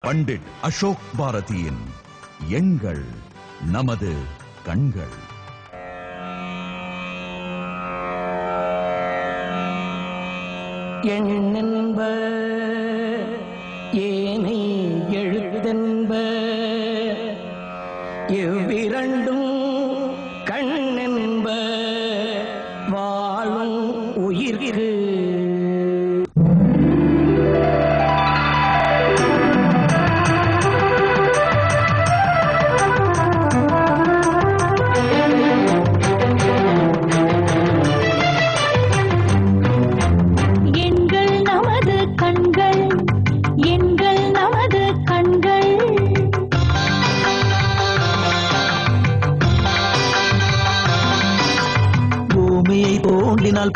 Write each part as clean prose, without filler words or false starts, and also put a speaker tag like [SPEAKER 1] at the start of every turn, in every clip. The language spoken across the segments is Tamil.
[SPEAKER 1] பண்டிட் அசோக் பாரதியின் எங்கள் நமது கண்கள்.
[SPEAKER 2] எண்ணென்ப ஏனை எழுத்தென்ப எவ்விரண்டும் கண்ணென்ப வாழும் உயிர்க்கு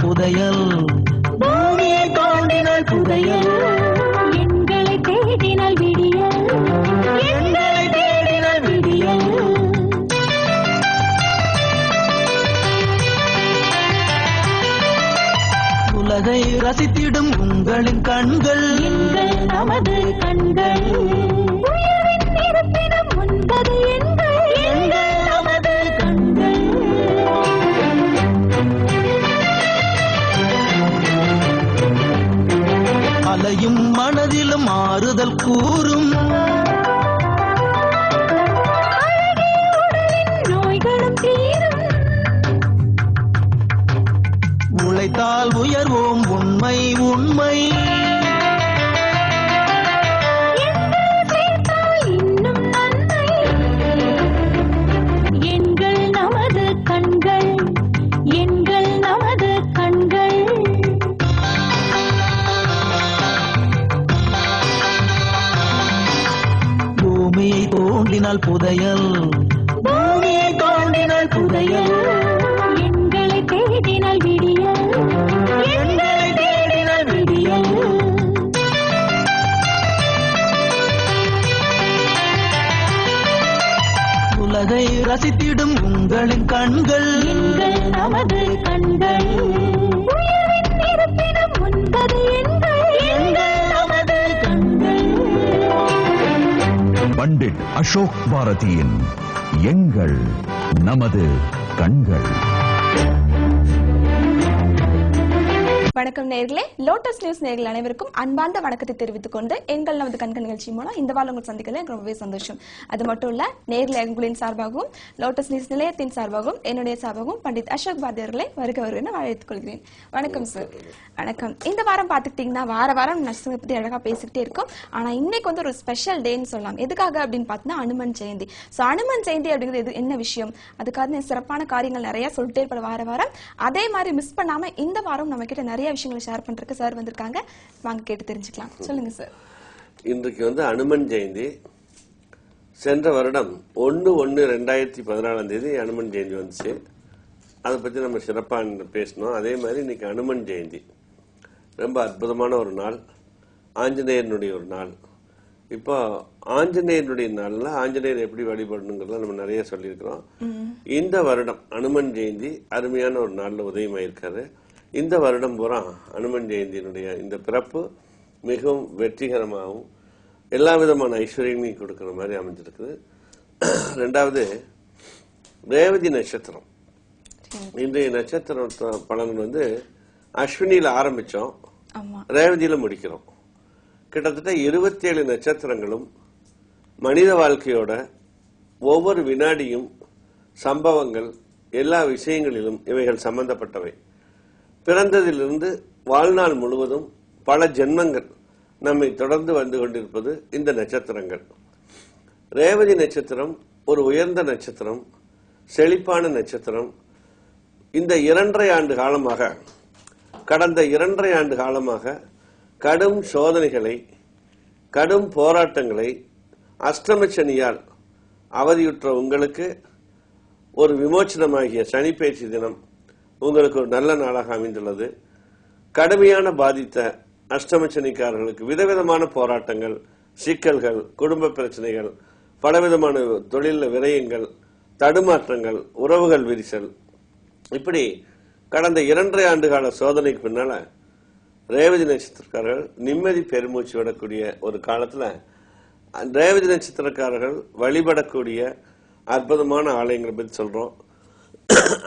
[SPEAKER 2] புதையல் பூமியை தோண்டினால் புதையல் எங்களை தேடினால் விடியல் எங்களை தேடினால் விடியல் உலகை ரசித்திடும் உங்களின் கண்கள் எங்கள் நமது கண்கள் உயரின் இருப்பிடம் முன்பது எங்கள் நமது கண்கள் அலையும் மனதிலும் ஆறுதல் கூறும் நோய்களும் தீரும் உழைத்தால் உயர்வோம் உண்மை உண்மை இன்னும் நன்மை எங்கள் நமது கண்கள் எங்கள் நமது கண்கள் பூமியை தோண்டினால் புதையல் பூமியை தோண்டினால் புதையல் எங்களை தேடினால் விடியல் எங்களை தேடினால் விடியல் உலகை ரசித்திடும் உங்களின் கண்கள் எங்கள் நமது கண்கள் உயரின் இருப்பிடம் முன்பது எங்கள் நமது கண்கள்.
[SPEAKER 1] பண்டிட் அசோக் பாரதியின் எங்கள் நமது கண்கள்.
[SPEAKER 3] வணக்கம் நேயர்களே, லோட்டஸ் நியூஸ் நேயர்கள் அனைவருக்கும் அன்பார்ந்த வணக்கத்தை தெரிவித்துக் கொண்டு எங்கள் நமது கண்கள் நிகழ்ச்சி மூலம் இந்த வாரம் உங்கள் சந்திக்கல எனக்கு ரொம்பவே சந்தோஷம். அது மட்டும் இல்ல, நேயர்களே எங்களின் சார்பாகவும் லோட்டஸ் நியூஸ் நிலையத்தின் சார்பாகவும் என்னுடைய சார்பாகவும் பண்டிட் அசோக் பாரதி அவர்களை வருக அழைத்துக் கொள்கிறேன். வணக்கம் சார். வணக்கம். இந்த வாரம் பாத்துக்கிட்டீங்கன்னா வாரம் நர்சிங்கை பத்தி அழகா பேசிக்கிட்டே இருக்கும். ஆனா இன்னைக்கு வந்து ஒரு ஸ்பெஷல் டேன்னு சொல்லலாம். எதுக்காக அப்படின்னு பார்த்தீங்கன்னா அனுமன் ஜெயந்தி. அனுமன் ஜெயந்தி அப்படிங்கிறது என்ன விஷயம், அதுக்காக சிறப்பான காரியங்கள் நிறைய சொல்லிட்டே இருப்ப வாரம் அதே மாதிரி மிஸ் பண்ணாம இந்த வாரம் நம்ம கிட்ட நிறைய விஷயங்களை ஷேர் பண்றதுக்கு சார் வந்திருக்காங்க. வாங்க கேட்டு தெரிஞ்சுக்கலாம். சொல்லுங்க சார்.
[SPEAKER 4] இன்றைக்கு வந்து அனுமன் ஜெயந்தி. சென்ற வருடம் 1/1/2014 அனுமன் ஜெயந்தி வந்துச்சு. அதை பத்தி நம்ம சிறப்பாக பேசணும். அதே மாதிரி இன்னைக்கு அனுமன் ஜெயந்தி ரொம்ப அற்புதமான ஒரு நாள், ஆஞ்சநேயனுடைய ஒரு நாள். இப்போ ஆஞ்சநேயனுடைய நாள்ல ஆஞ்சநேயர் எப்படி வழிபடணுங்கிறத நம்ம நிறைய சொல்லியிருக்கிறோம். இந்த வருடம் அனுமன் ஜெயந்தி அருமையான ஒரு நாள்ல உதயமாயிருக்காரு. இந்த வருடம் பூரா அனுமன் ஜெயந்தியினுடைய இந்த பிறப்பு மிகவும் வெற்றிகரமாகவும் எல்லா விதமான ஐஸ்வர்யங்களையும் கொடுக்கிற மாதிரி அமைஞ்சிருக்குது. ரெண்டாவது, ரேவதி நட்சத்திரம். இன்றைய நட்சத்திர பலன்கள் வந்து அஸ்வினியில ஆரம்பிச்சோம், ரேவதியில முடிக்கிறோம். கிட்டத்தட்ட 27 நட்சத்திரங்களும் மனித வாழ்க்கையோட ஒவ்வொரு வினாடியும் சம்பவங்கள் எல்லா விஷயங்களிலும் இவைகள் சம்பந்தப்பட்டவை. பிறந்ததிலிருந்து வாழ்நாள் முழுவதும் பல ஜென்மங்கள் நம்மை தொடர்ந்து வந்து கொண்டிருப்பது இந்த நட்சத்திரங்கள். ரேவதி நட்சத்திரம் ஒரு உயர்ந்த நட்சத்திரம், செழிப்பான நட்சத்திரம். இந்த 2.5 ஆண்டு காலமாக, கடந்த 2.5 ஆண்டு காலமாக கடும் சோதனைகளை, கடும் போராட்டங்களை அஷ்டமச்சனியால் அவதியுற்ற உங்களுக்கு ஒரு விமோச்சனமாகிய சனிப்பெயர்ச்சி தினம் உங்களுக்கு ஒரு நல்ல நாளாக அமைந்துள்ளது. கடுமையான பாதித்த அஷ்டமச்சனிக்காரர்களுக்கு விதவிதமான போராட்டங்கள், சிக்கல்கள், குடும்ப பிரச்சனைகள், பலவிதமான தொழில் விரயங்கள், தடுமாற்றங்கள், உறவுகள் விரிசல், இப்படி கடந்த 2.5 ஆண்டு கால சோதனைக்கு பின்னால ரேவதி நட்சத்திரக்காரர்கள் நிம்மதி பெருமூச்சு விடக்கூடிய ஒரு காலத்துல ரேவதி நட்சத்திரக்காரர்கள் வழிபடக்கூடிய அற்புதமான ஆலயங்களை பற்றி சொல்றோம்.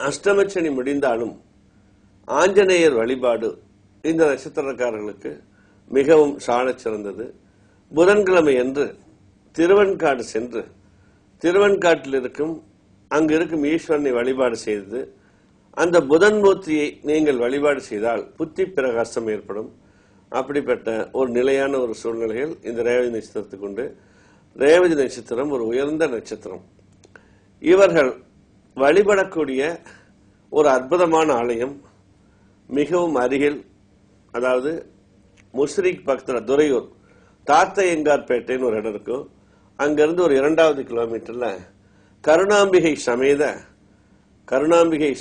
[SPEAKER 4] அஷ்டமச்சனி முடிந்தாலும் ஆஞ்சநேயர் வழிபாடு இந்த நட்சத்திரக்காரர்களுக்கு மிகவும் சாலச் சிறந்தது. புதன்கிழமை என்று திருவெண்காடு சென்று திருவெண்காட்டில் அங்கு இருக்கும் ஈஸ்வரனை வழிபாடு செய்து அந்த புதன் மூர்த்தியை நீங்கள் வழிபாடு செய்தால் புத்தி பிரகாசம் ஏற்படும். அப்படிப்பட்ட ஒரு நிலையான ஒரு சூழ்நிலைகள் இந்த ரேவதி நட்சத்திரத்துக்கு உண்டு. ரேவதி நட்சத்திரம் ஒரு உயர்ந்த நட்சத்திரம். இவர்கள் வழிபடக்கூடிய ஒரு அற்புதமான ஆலயம் மிகவும் அருகில், அதாவது முசிறிக்கு பக்கத்தில் துறையூர் தாத்தையங்கார்பேட்டைன்னு ஒரு இடம் இருக்கும். அங்கிருந்து ஒரு 2வது கிலோமீட்டர்ல கருணாம்பிகை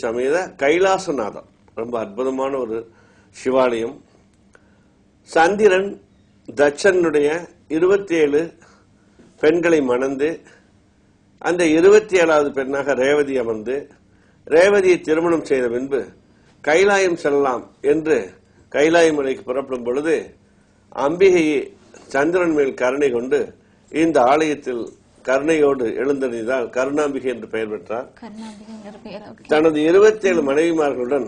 [SPEAKER 4] சமேத கைலாசநாதம், ரொம்ப அற்புதமான ஒரு சிவாலயம். சந்திரன் தட்சனுடைய 27 பெண்களை மணந்து அந்த 27வது பெண்ணாக ரேவதி அமர்ந்து ரேவதியை திருமணம் செய்த பின்பு கைலாயம் செல்லலாம் என்று கைலாய மலைக்கு புறப்படும் பொழுது அம்பிகையை சந்திரன் மேல் கருணை கொண்டு இந்த ஆலயத்தில் கருணையோடு எழுந்தறிந்தால் கருணாம்பிகை என்று பெயர் பெற்றார். தனது 27 மனைவிமார்களுடன்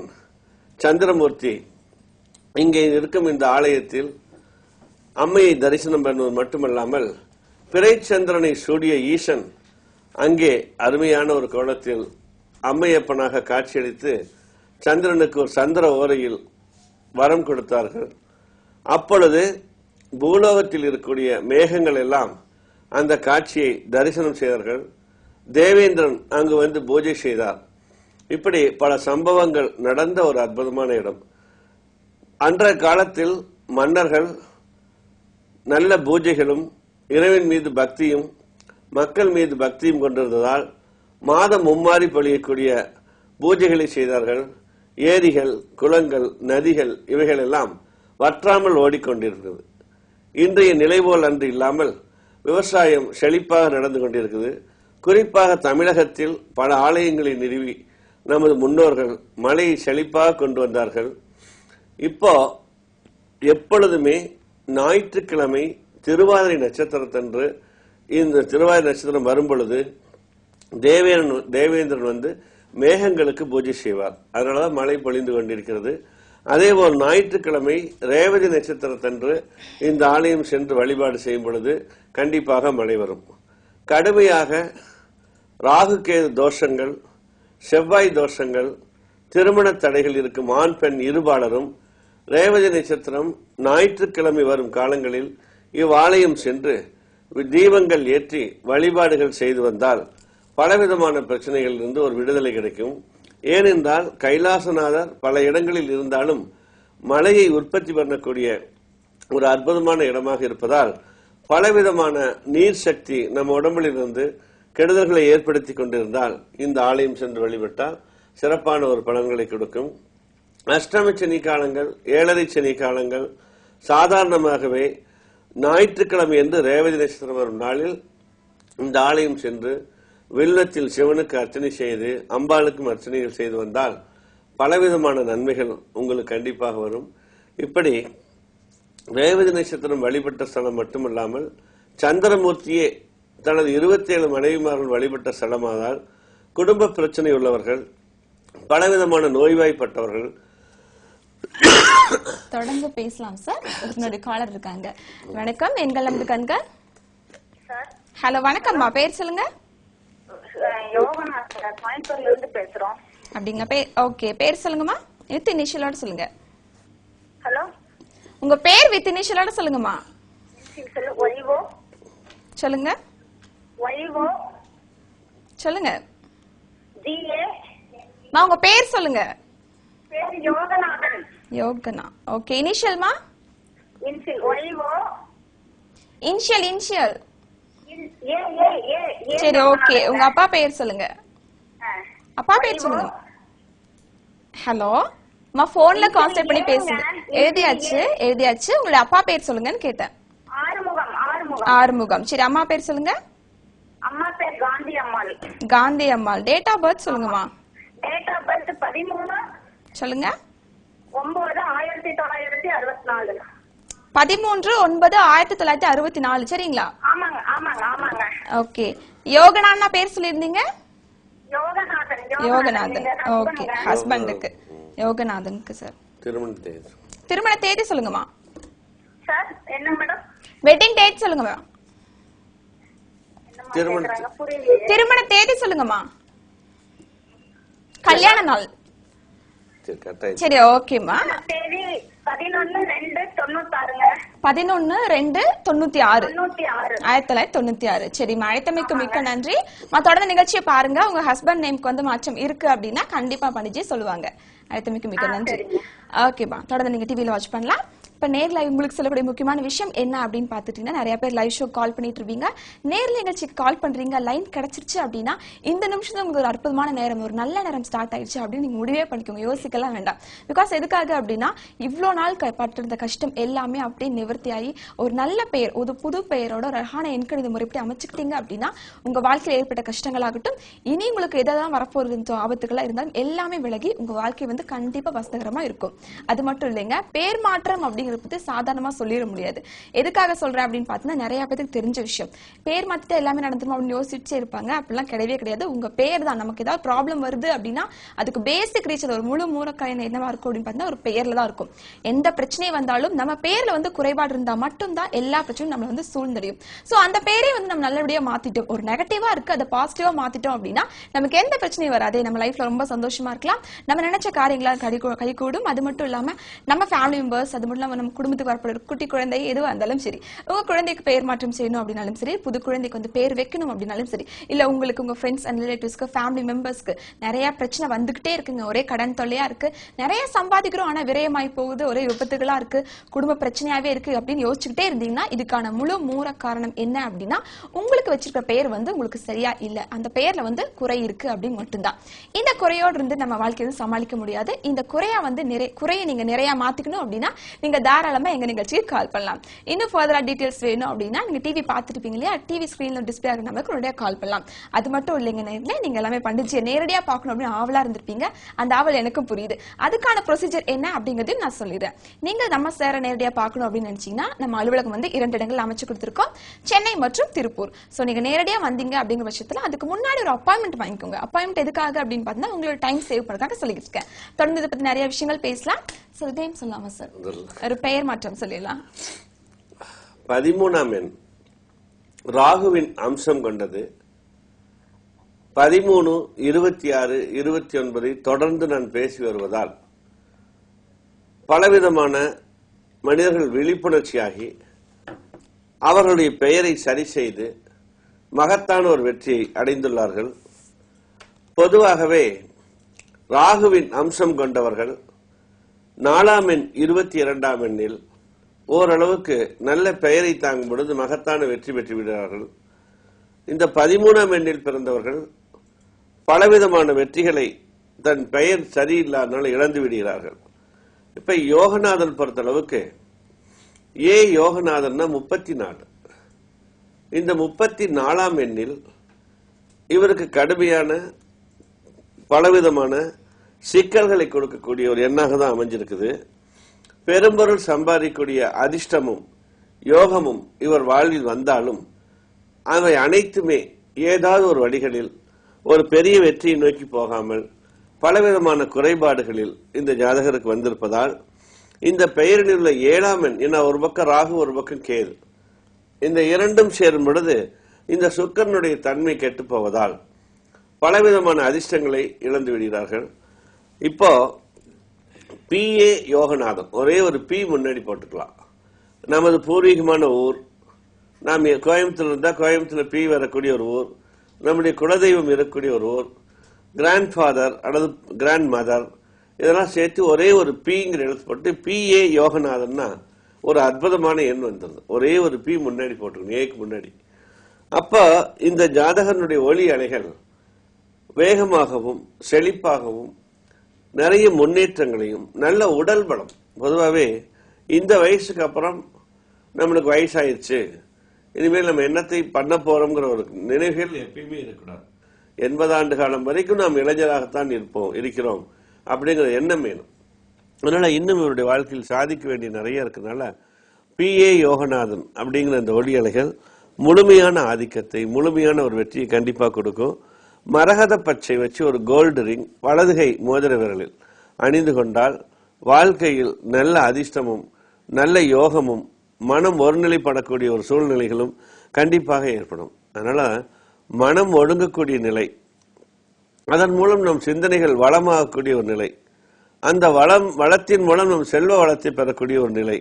[SPEAKER 4] சந்திரமூர்த்தி இங்கே இருக்கும் இந்த ஆலயத்தில் அம்மையை தரிசனம் பண்ணுவது மட்டுமல்லாமல் பிறைச்சந்திரனை சூடிய ஈசன் அங்கே அருமையான ஒரு கோலத்தில் அம்மையப்பனாக காட்சியளித்து சந்திரனுக்கு ஒரு சந்திர ஓரையில் வரம் கொடுத்தார்கள். அப்பொழுது பூலோகத்தில் இருக்கக்கூடிய மேகங்கள் எல்லாம் அந்த காட்சியை தரிசனம் செய்தார்கள். தேவேந்திரன் அங்கு வந்து பூஜை செய்தார். இப்படி பல சம்பவங்கள் நடந்த ஒரு அற்புதமான இடம். அன்றைய காலத்தில் மன்னர்கள் நல்ல பூஜைகளும் இறைவன் மீது பக்தியும் மக்கள் மீது பக்தியும் கொண்டிருந்ததால் மாதம் மும்மாறி பொழியக்கூடிய பூஜைகளை செய்தார்கள். ஏரிகள், குளங்கள், நதிகள் இவைகள் எல்லாம் வற்றாமல் ஓடிக்கொண்டிருக்கிறது. இன்றைய நிலை போல் அன்று இல்லாமல் விவசாயம் செழிப்பாக நடந்து கொண்டிருக்குது. குறிப்பாக தமிழகத்தில் பல ஆலயங்களை நிறுவி நமது முன்னோர்கள் மழையை செழிப்பாக கொண்டு வந்தார்கள். இப்போ எப்பொழுதுமே ஞாயிற்றுக்கிழமை திருவாதிரை நட்சத்திரத்தன்று இந்த திருவாதிரை நட்சத்திரம் வரும் பொழுது தேவேந்திரன் வந்து மேகங்களுக்கு பூஜை செய்வார். அதனாலதான் மழை பொழிந்து கொண்டிருக்கிறது. அதேபோல் ஞாயிற்றுக்கிழமை ரேவதி நட்சத்திரத்தன்று இந்த ஆலயம் சென்று வழிபாடு செய்யும் பொழுது கண்டிப்பாக மழை வரும். கடுமையாக ராகுகேது தோஷங்கள், செவ்வாய் தோஷங்கள், திருமண தடைகள் இருக்கும் ஆண் பெண் இருபாலரும் ரேவதி நட்சத்திரம் ஞாயிற்றுக்கிழமை வரும் காலங்களில் இவ்வாலயம் சென்று தீபங்கள் ஏற்றி வழிபாடுகள் செய்து வந்தால் பலவிதமான பிரச்சனைகளில் இருந்து ஒரு விடுதலை கிடைக்கும். ஏனென்றால் கைலாசநாதர் பல இடங்களில் இருந்தாலும் மழையை உற்பத்தி பண்ணக்கூடிய ஒரு அற்புதமான இடமாக இருப்பதால் பலவிதமான நீர் சக்தி நம்ம உடம்பில் இருந்து கெடுதல்களை ஏற்படுத்தி கொண்டிருந்தால் இந்த ஆலயம் சென்று வழிபட்டால் சிறப்பான ஒரு பலன்களை கொடுக்கும். அஷ்டம சனி காலங்கள், 7.5 சனி காலங்கள் சாதாரணமாகவே ஞாயிற்றுக்கிழமை என்று ரேவதி நட்சத்திரம் வரும் நாளில் இந்த ஆலயம் சென்று வில்லத்தில் சிவனுக்கு அர்ச்சனை செய்து அம்பாளுக்கும் அர்ச்சனைகள் செய்து வந்தால் பலவிதமான நன்மைகள் உங்களுக்கு கண்டிப்பாக வரும். இப்படி ரேவதி நட்சத்திரம் வழிபட்ட ஸ்தலம் மட்டுமல்லாமல் சந்திரமூர்த்தியே தனது 27 மனைவிமார்கள் வழிபட்ட ஸ்தலமானால் குடும்ப பிரச்சனை உள்ளவர்கள், பலவிதமான நோய்வாய்ப்பட்டவர்கள்
[SPEAKER 3] தொடர்ந்து பேசலாம் சார். என்னுடைய காலர் இருக்காங்க. வணக்கம், எங்கள் நமது கண்கள். ஹலோ, வணக்கம்மா, பேர் சொல்லுங்க.
[SPEAKER 5] கோயம்புத்தூர்ல இருந்து பேசுறோம்.
[SPEAKER 3] அப்படிங்க, ஓகே, பேர் சொல்லுங்கம்மா. வித் இனிஷியலோட சொல்லுங்க.
[SPEAKER 5] ஹலோ,
[SPEAKER 3] உங்க பேர் வித் இனிஷியலோட சொல்லுங்கம்மா.
[SPEAKER 5] ஒய்வோ
[SPEAKER 3] சொல்லுங்க.
[SPEAKER 5] ஒய்வோ
[SPEAKER 3] சொல்லுங்க.
[SPEAKER 5] ஜிஏ
[SPEAKER 3] மா, உங்க பேர் சொல்லுங்க.
[SPEAKER 5] பேர் யோகநாதன்.
[SPEAKER 3] யோகனா, ஓகே. இனிஷியல்மா?
[SPEAKER 5] இன்ஷியல் ஒய்வோ.
[SPEAKER 3] இனிஷியல்
[SPEAKER 5] ஏ ஏ ஏ ஏ.
[SPEAKER 3] சரி, ஓகே. உங்க அப்பா பேர் சொல்லுங்க. அப்பா பேர் சொல்லுங்க. ஹலோ மா, போன்ல கான்செப்ட் பண்ணி பேசுங்க. எழுதியாச்சு. உங்களுடைய அப்பா பேர் சொல்லுங்கன்னு கேட்டேன். ஆறுமுகம். சரி, அம்மா பேர் சொல்லுங்க.
[SPEAKER 5] அம்மா பேர் காந்தி அம்மாள்.
[SPEAKER 3] காந்தி அம்மாள். டேட் ஆஃப் பர்த் சொல்லுங்கம்மா.
[SPEAKER 5] டேட் ஆஃப் பர்த் 13
[SPEAKER 3] சொல்லுங்க.
[SPEAKER 5] 9 1964.
[SPEAKER 3] 13/9/1964 சரிங்களா?
[SPEAKER 5] ஆமாங்க ஆமாங்க ஆமாங்க.
[SPEAKER 3] ஓகே. யோகநாதன் பேர் சொல்லிருந்தீங்க?
[SPEAKER 5] யோகநாதன்.
[SPEAKER 3] யோகநாதன். ஓகே, ஹஸ்பண்டுக்கு யோகநாதனுக்கு சார். திருமண தேதி சொல்லுங்கம்மா.
[SPEAKER 5] சார் என்ன மேடம்?
[SPEAKER 3] வெட்டிங் டேட் சொல்லுங்கம்மா. திருமண தேதி சொல்லுங்கம்மா. கல்யாண நாள். சரி, ஓகேம்மா.
[SPEAKER 5] தேதி 11/2/96.
[SPEAKER 3] 11/2/96. 1996. சரிம்மா, அழைத்தமைக்கு மிக்க நன்றி. தொடர்ந்து நிகழ்ச்சியை பாருங்க. உங்க ஹஸ்பண்ட் நேம்க்கு வந்து மாற்றம் இருக்கு அப்படின்னா கண்டிப்பா பண்ணிச்சு சொல்லுவாங்க. அழைத்தமைக்கு மிக்க நன்றி. ஓகேப்பா, தொடர்ந்து நீங்க டிவில வாட்ச் பண்ணலாம். இப்ப நேர்ல உங்களுக்கு சொல்லக்கூடிய முக்கியமான விஷயம் என்ன அப்படின்னு பாத்துட்டீங்கன்னா, நிறைய பேர் லைவ் ஷோ கால் பண்ணிட்டு இருப்பீங்க. நேர்ல நிகழ்ச்சிக்கு கால் பண்றீங்க, லைன் கிடைச்சிருச்சு அப்படின்னா இந்த நிமிஷம் உங்களுக்கு ஒரு அற்புதமான நேரம், ஒரு நல்ல நேரம் ஸ்டார்ட் ஆயிடுச்சு அப்படின்னு நீங்க முடிவே பண்ணிக்கோங்க. யோசிக்கலாம் வேண்டாம். பிகாஸ் எதுக்காக அப்படின்னா, இவ்வளோ நாள் பட்டிருந்த கஷ்டம் எல்லாமே அப்படியே நிவர்த்தி ஆகி ஒரு நல்ல பெயர், ஒரு புது பெயரோட ஒரு அழகான எண்கணித முறைப்படி அமைச்சுக்கிட்டீங்க அப்படின்னா உங்க வாழ்க்கையில் ஏற்பட்ட கஷ்டங்களாகட்டும், இனி உங்களுக்கு எதாவது வரப்போறது ஆபத்துகளா இருந்தாலும் எல்லாமே விலகி உங்க வாழ்க்கை வந்து கண்டிப்பா வசகரமா இருக்கும். அது மட்டும் இல்லைங்க, பேர் மாற்றம் அப்படிங்கிறது பத்தி சாதாரணமா சொல்லிட முடியாது. எதுக்காக சொல்றேன் அப்படின்னு பார்த்தீங்கன்னா, நிறைய பேருக்கு தெரிஞ்ச விஷயம். பேர் மாத்திட்டு எல்லாமே நடந்துரும் அப்படின்னு யோசிச்சே இருப்பாங்க. அப்படிலாம் கிடையவே கிடையாது. உங்க பேர் தான். நமக்கு ஏதாவது ப்ராப்ளம் வருது அப்படின்னா அதுக்கு பேசிக் ரீசன், ஒரு முழு மூலக்காரணம் என்னவா இருக்கும் அப்படின்னு பார்த்தீங்கன்னா ஒரு பெயர்ல தான் இருக்கும். எந்த பிரச்சனை வந்தாலும் நம்ம பேர்ல வந்து குறைபாடு இருந்தா மட்டும்தான் எல்லா பிரச்சனையும் நம்மள வந்து சூழ்ந்தடையும். சோ அந்த பேரை வந்து நம்ம நல்லபடியா மாத்திட்டோம், ஒரு நெகட்டிவா இருக்கு அதை பாசிட்டிவா மாத்திட்டோம் அப்படின்னா நமக்கு எந்த பிரச்சனையும் வராது. நம்ம லைஃப்ல ரொம்ப சந்தோஷமா இருக்கலாம். நம்ம நினைச்ச காரியங்களா கைகூடும். அது மட்டும் இல்லாம நம்ம ஃபேமிலி மெம்பர்ஸ், அது மட்டும் இல்லாம நம்ம குடும்பத்துக்கு வரப்படுற குட்டி குழந்தை எதுவா இருந்தாலும் சரி, உங்க குழந்தைக்கு பெயர் மாற்றம் செய்யணும் அப்படின்னாலும் சரி, புது குழந்தைக்கு வந்து பேர் வைக்கணும் அப்படின்னாலும் சரி, இல்ல உங்களுக்கு உங்க ஃப்ரெண்ட்ஸ் அண்ட் ரிலேட்டிவ்ஸ்க்கு, ஃபேமிலி மெம்பர்ஸ்க்கு நிறைய பிரச்சனை வந்துகிட்டே இருக்குங்க. ஒரே கடன் தொல்லையா இருக்கு, நிறைய சம்பாதிக்கிறோம் ஆனா விரயமாய் போகுது, ஒரே விபத்துகளா இருக்கு, குடும்ப பிரச்சனையாவே இருக்கு அப்படின்னு யோசிச்சுக்கிட்டே இருந்தீங்கன்னா இதுக்கான முழு மூல காரணம் என்ன அப்படின்னா, உங்களுக்கு வச்சிருக்க பெயர் வந்து உங்களுக்கு சரியா இல்ல, அந்த பெயர்ல வந்து குறை இருக்கு அப்படின்னு மட்டும்தான். இந்த குறையோடு இருந்து நம்ம வாழ்க்கையை சமாளிக்க முடியாது. இந்த குறையை நீங்க நிறைய மாத்திக்கணும் அப்படின்னா நீங்க தாராளமா எங்க நிகழ்ச்சிக்கு கால் பண்ணலாம். இன்னும் ஃபர்தரா டீடைல்ஸ் வேணும் அப்படின்னா நீங்க டிவி பார்த்துருப்பீங்க இல்லையா, டிவி ஸ்கிரீன்ல டிஸ்பிளே ஆகிற நம்பருக்கு உடனே கால் பண்ணலாம். அது மட்டும் இல்லைங்க, நீங்க எல்லாமே பண்டிச்சியை நேரடியா பார்க்கணும் அப்படின்னு ஆவலா இருந்திருப்பீங்க. அந்த ஆவல் எனக்கும் புரியுது. அதுக்கான ப்ரொசீஜர் என்ன அப்படிங்கறதையும் நான் சொல்லிடுறேன். நீங்க நம்ம சேர நேரடியா பார்க்கணும் அப்படின்னு நினைச்சீங்கன்னா நம்ம அலுவலகம் வந்து 2 இடங்கள் அமைச்சு கொடுத்திருக்கோம், சென்னை மற்றும் திருப்பூர். சோ நீங்க நேரடியா வந்தீங்க அப்படிங்கிற பட்சத்துல அதுக்கு முன்னாடி ஒரு அப்பாயின்மெண்ட் வாங்கிக்கோங்க. அப்பாயின்மெண்ட் எதுக்காக அப்படின்னு பார்த்தீங்கன்னா உங்களோட டைம் சேவ் பண்ணதுக்காக சொல்லிட்டு இருக்கேன். தொடர்ந்து இதை பத்தி நிறைய விஷயங்கள் பேசலாம். சொல்லாமா சார், ஒரு பெயர் மாற்றம் சொல்லிடலாம்.
[SPEAKER 4] 13ஆம் எண் ராகுவின் அம்சம் கொண்டது. 13, 26, 29 தொடர்ந்து நான் பேசி வருவதால் பலவிதமான மனிதர்கள் விழிப்புணர்ச்சியாகி அவர்களுடைய பெயரை சரி செய்து மகத்தான ஒரு வெற்றியை அடைந்துள்ளார்கள். பொதுவாகவே ராகுவின் அம்சம் கொண்டவர்கள் 4ஆம் எண் 22ஆம் எண்ணில் ஓரளவுக்கு நல்ல பெயரை தாங்கும் பொழுது மகத்தான வெற்றி பெற்று விடுகிறார்கள். இந்த 13ஆம் எண்ணில் பிறந்தவர்கள் பலவிதமான வெற்றிகளை தன் பெயர் சரியில்லாதனால இழந்து விடுகிறார்கள். இப்ப யோகநாதன் பொறுத்தளவுக்கு யோகநாதன்னா 34. இந்த 34ஆம் எண்ணில் இவருக்கு கடுமையான பலவிதமான சிக்கல்களை கொடுக்கக்கூடிய ஒரு எண்ணாக தான் அமைஞ்சிருக்குது. பெரும்பொருள் சம்பாதிக்கக்கூடிய அதிர்ஷ்டமும் யோகமும் இவர் வாழ்வில் வந்தாலும் அவை அனைத்துமே ஏதாவது ஒரு வழிகளில் ஒரு பெரிய வெற்றியை நோக்கி போகாமல் பலவிதமான குறைபாடுகளில் இந்த ஜாதகருக்கு வந்திருப்பதால் இந்த பெயரில் உள்ள 7ஆம் எண், ஏன்னா ஒரு பக்கம் ராகு ஒரு பக்கம் கேது, இந்த இரண்டும் சேரும் பொழுது இந்த சுக்கிரனுடைய தன்மை கெட்டு போவதால் பலவிதமான அதிர்ஷ்டங்களை இழந்து விடுகிறார்கள். இப்போ PA யோகநாதன், ஒரே ஒரு பி முன்னாடி போட்டுக்கலாம். நமது பூர்வீகமான ஊர், நாம் கோயம்புத்தூர் இருந்தா கோயம்புத்தூர்ல பி வரக்கூடிய ஒரு ஊர், நம்முடைய குலதெய்வம் இருக்கக்கூடிய ஒரு ஊர், கிராண்ட் ஃபாதர் அல்லது கிராண்ட் மதர், இதெல்லாம் சேர்த்து ஒரே ஒரு பிங்கிற எழுத்து போட்டு PA யோகநாதன்னா ஒரு அற்புதமான எண் வந்தது. ஒரே ஒரு பி முன்னாடி போட்டுக்கணும், ஏக்கு முன்னாடி. அப்ப இந்த ஜாதகனுடைய ஒளி அலைகள் வேகமாகவும் செழிப்பாகவும் நிறைய முன்னேற்றங்களையும் நல்ல உடல் பலம். பொதுவாகவே இந்த வயசுக்கு அப்புறம் நம்மளுக்கு வயசாயிருச்சு, இனிமேல் நம்ம என்னத்தை பண்ண போறோம்ங்கிற ஒரு நினைவுகள் எப்பயுமே இருக்கக்கூடாது. 80 ஆண்டு காலம் வரைக்கும் நாம் இளைஞராகத்தான் இருக்கிறோம் அப்படிங்கிற எண்ணம் வேணும். அதனால இன்னும் இவருடைய வாழ்க்கையில் சாதிக்க வேண்டிய நிறைய இருக்கிறதுனால P.A. யோகநாதன் அப்படிங்கிற இந்த ஒளி அலைகள் முழுமையான ஆதிக்கத்தை, முழுமையான ஒரு வெற்றியை கண்டிப்பாக கொடுக்கும். மரகத பச்சை வச்சு ஒரு கோல்டு ரிங் வலதுகை மோதிர விரலில் அணிந்து கொண்டால் வாழ்க்கையில் நல்ல அதிர்ஷ்டமும் நல்ல யோகமும் மனம் ஒருநிலைப்படக்கூடிய ஒரு சூழ்நிலைகளும் கண்டிப்பாக ஏற்படும். அதனால மனம் ஒடுங்கக்கூடிய நிலை, அதன் மூலம் நம் சிந்தனைகள் வளமாகக்கூடிய ஒரு நிலை, அந்த வளத்தின் மூலம் நம் செல்வ வளத்தை பெறக்கூடிய ஒரு நிலை,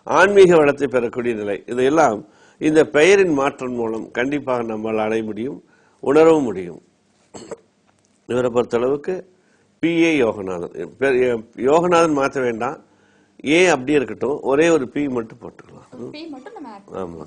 [SPEAKER 4] ஆன்மீக வளத்தை பெறக்கூடிய நிலை, இதையெல்லாம் இந்த பெயரின் மாற்றம் மூலம் கண்டிப்பாக நம்மால் அடைய முடியும், உணரவும் முடியும். இவரை பொறுத்தளவுக்கு P.A. யோகநாதன். யோகநாதன் மாற்ற வேண்டாம், ஏ அப்படியே இருக்கட்டும், ஒரே ஒரு பி மட்டும் போட்டுக்கலாம். ஆமா,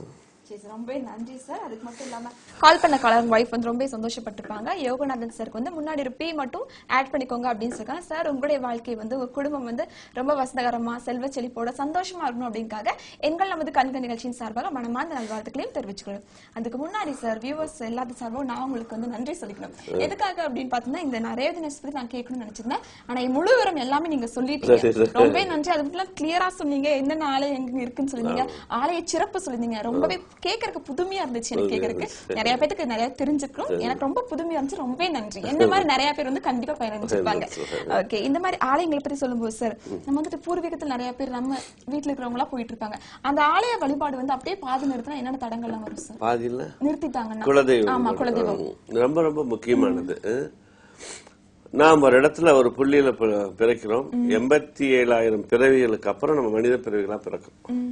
[SPEAKER 3] ரொம்ப நன்றி சார். அதுக்கு மட்டும் இல்லாம கால் பண்ண காலர் வைஃப் வந்து ரொம்ப சந்தோஷப்பட்டிருப்பாங்க. யோகநாதன் சாருக்கு வந்து முன்னாடி ஒரு பி மட்டும் ஆட் பண்ணிக்கோங்க அப்படின்னு சொல்றாங்க. சார் உங்களுடைய வாழ்க்கை வந்து உங்க குடும்பம் வந்து ரொம்ப வசந்தகரமா செல்வ செழிப்போட சந்தோஷமா இருக்கணும் அப்படிங்காக எங்கள் நமது கண்க நிகழ்ச்சியின் சார்பாக மனமார்ந்த நல்வாழ்த்துக்களையும் தெரிவிச்சுக்கிறோம். அதுக்கு முன்னாடி சார் வியூவர்ஸ் எல்லாத்து சார்பாகவும் நான் உங்களுக்கு வந்து நன்றி சொல்லிக்கணும். எதுக்காக அப்படின்னு பாத்தீங்கன்னா இந்த நிறைய தினத்தை நான் கேட்கணும்னு நினைச்சிருந்தேன். ஆனா முழு விவரம் எல்லாமே நீங்க சொல்லிட்டீங்க, ரொம்ப நன்றி. அதுக்கு கிளியரா சொன்னீங்க, என்னென்ன ஆலயம் எங்க இருக்குன்னு சொல்லிருந்தீங்க, ஆலய சிறப்பு சொல்லிருந்தீங்க. ரொம்பவே கேட்கறதுக்கு புதுமையா இருந்துச்சு. எனக்கு கேட்கறதுக்கு நிறைய பேருக்கு நிறைய தெரிஞ்சுக்கிறோம். எனக்கு ரொம்ப புதுமையா இருந்துச்சு. ரொம்ப நன்றி. என்ன மாதிரி நிறைய பேர் வந்து கண்டிப்பா பயனடைஞ்சிருப்பாங்க. ஓகே, இந்த மாதிரி ஆலயங்களை பத்தி சொல்லும்போது சார், நம்ம வந்துட்டு பூர்வீகத்தில் நிறைய பேர் நம்ம வீட்டுல இருக்கிறவங்க எல்லாம் போயிட்டு இருப்பாங்க. அந்த ஆலய வழிபாடு வந்து அப்படியே பாதி நிறுத்தினா என்னென்ன தடங்கள்லாம் வரும் சார்? பாதியில நிறுத்திட்டாங்கன்னா குலதெய்வம். ஆமா, குலதெய்வம்
[SPEAKER 4] ரொம்ப ரொம்ப முக்கியமானது. நாம் ஒரு இடத்துல ஒரு புள்ளியில பிறக்கிறோம். 87,000 பிறவிகளுக்கு அப்புறம் நம்ம மனித பிறவிகளா பிறக்கிறோம்.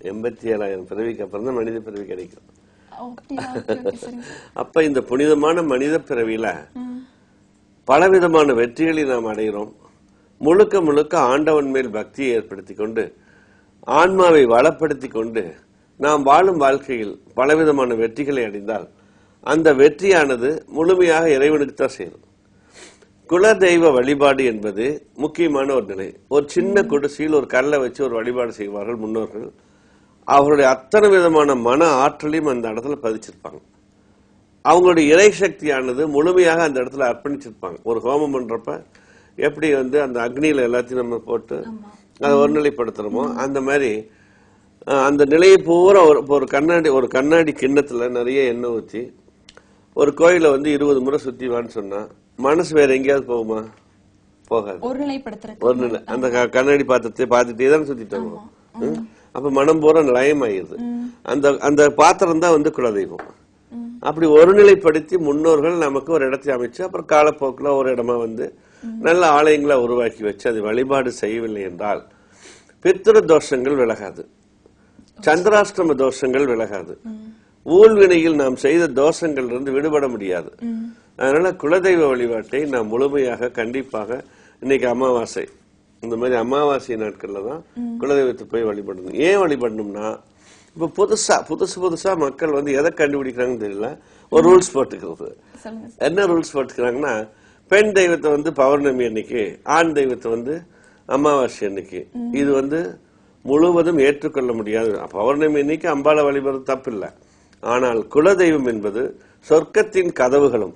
[SPEAKER 4] 87,000 பிறவிக்கு அப்புறம் தான் மனித பிறவி கிடைக்கும். அப்ப இந்த புனிதமான மனித பிறவியில பலவிதமான வெற்றிகளை நாம் அடைகிறோம். முழுக்க முழுக்க ஆண்டவன் மேல் பக்தியை ஏற்படுத்தி கொண்டு ஆன்மாவை வளப்படுத்தி கொண்டு நாம் வாழும் வாழ்க்கையில் பலவிதமான வெற்றிகளை அடைந்தால் அந்த வெற்றியானது முழுமையாக இறைவனுக்கு தான் சேரும். குலதெய்வ வழிபாடு என்பது முக்கியமான ஒரு நிலை. ஒரு சின்ன குடிசையில் ஒரு கல்லை வச்சு ஒரு வழிபாடு செய்வார்கள் முன்னோர்கள். அவருடைய அத்தனை விதமான மன ஆற்றலையும் அந்த இடத்துல பதிச்சிருப்பாங்க. அவங்களுடைய இறை சக்தியானது முழுமையாக அந்த இடத்துல அர்ப்பணிச்சிருப்பாங்க. ஒரு ஹோமம் பண்றப்ப எப்படி வந்து அந்த அக்னியில எல்லாத்தையும் நம்ம போட்டு அதை ஒருநிலைப்படுத்துறோமோ அந்த மாதிரி அந்த நிலையை பூரா ஒரு கண்ணாடி கிண்ணத்துல நிறைய எண்ணெய் ஊற்றி ஒரு கோயில வந்து 20 முறை சுத்திவான்னு சொன்னா மனசு வேற எங்கேயாவது போகுமா? போகாது. ஒருநிலை அந்த கண்ணாடி பாத்திரத்தை பார்த்துட்டே தான் சுத்திட்டோம். அப்ப மனம் பூரா லயமாயிருது. அந்த பாத்திரம் தான் வந்து குலதெய்வம். அப்படி ஒருநிலைப்படுத்தி முன்னோர்கள் நமக்கு ஒரு இடத்தை அமைச்சு அப்புறம் காலப்போக்கில் ஒரு இடமா வந்து நல்ல ஆலயங்களை உருவாக்கி வச்சு அதை வழிபாடு செய்யவில்லை என்றால் பித்ரு தோஷங்கள் விலகாது, சந்திராஷ்டம தோஷங்கள் விலகாது, ஊழ்வினையில் நாம் செய்த தோஷங்கள் இருந்து விடுபட முடியாது. அதனால குலதெய்வ வழிபாட்டை நாம் முழுமையாக கண்டிப்பாக இன்னைக்கு அமாவாசை, இந்த மாதிரி அமாவாசை நாட்கள்ல தான் குலதெய்வத்தை போய் வழிபடணும். ஏன் வழிபடணும்னா இப்ப புதுசா மக்கள் வந்து எதை கண்டுபிடிக்கிறாங்கன்னு தெரியல, ஒரு ரூல்ஸ் போட்டுக்கிறது. என்ன ரூல்ஸ் போட்டுக்கிறாங்கன்னா, பெண் தெய்வத்தை வந்து பௌர்ணமி அன்னைக்கு, ஆண் தெய்வத்தை வந்து அமாவாசை அன்னைக்கு. இது வந்து முழுவதும் ஏற்றுக்கொள்ள முடியாது. பௌர்ணமி அன்னைக்கு அம்பாளை வழிபடுறது தப்பு இல்லை. ஆனால் குலதெய்வம் என்பது சொர்க்கத்தின் கதவுகளும்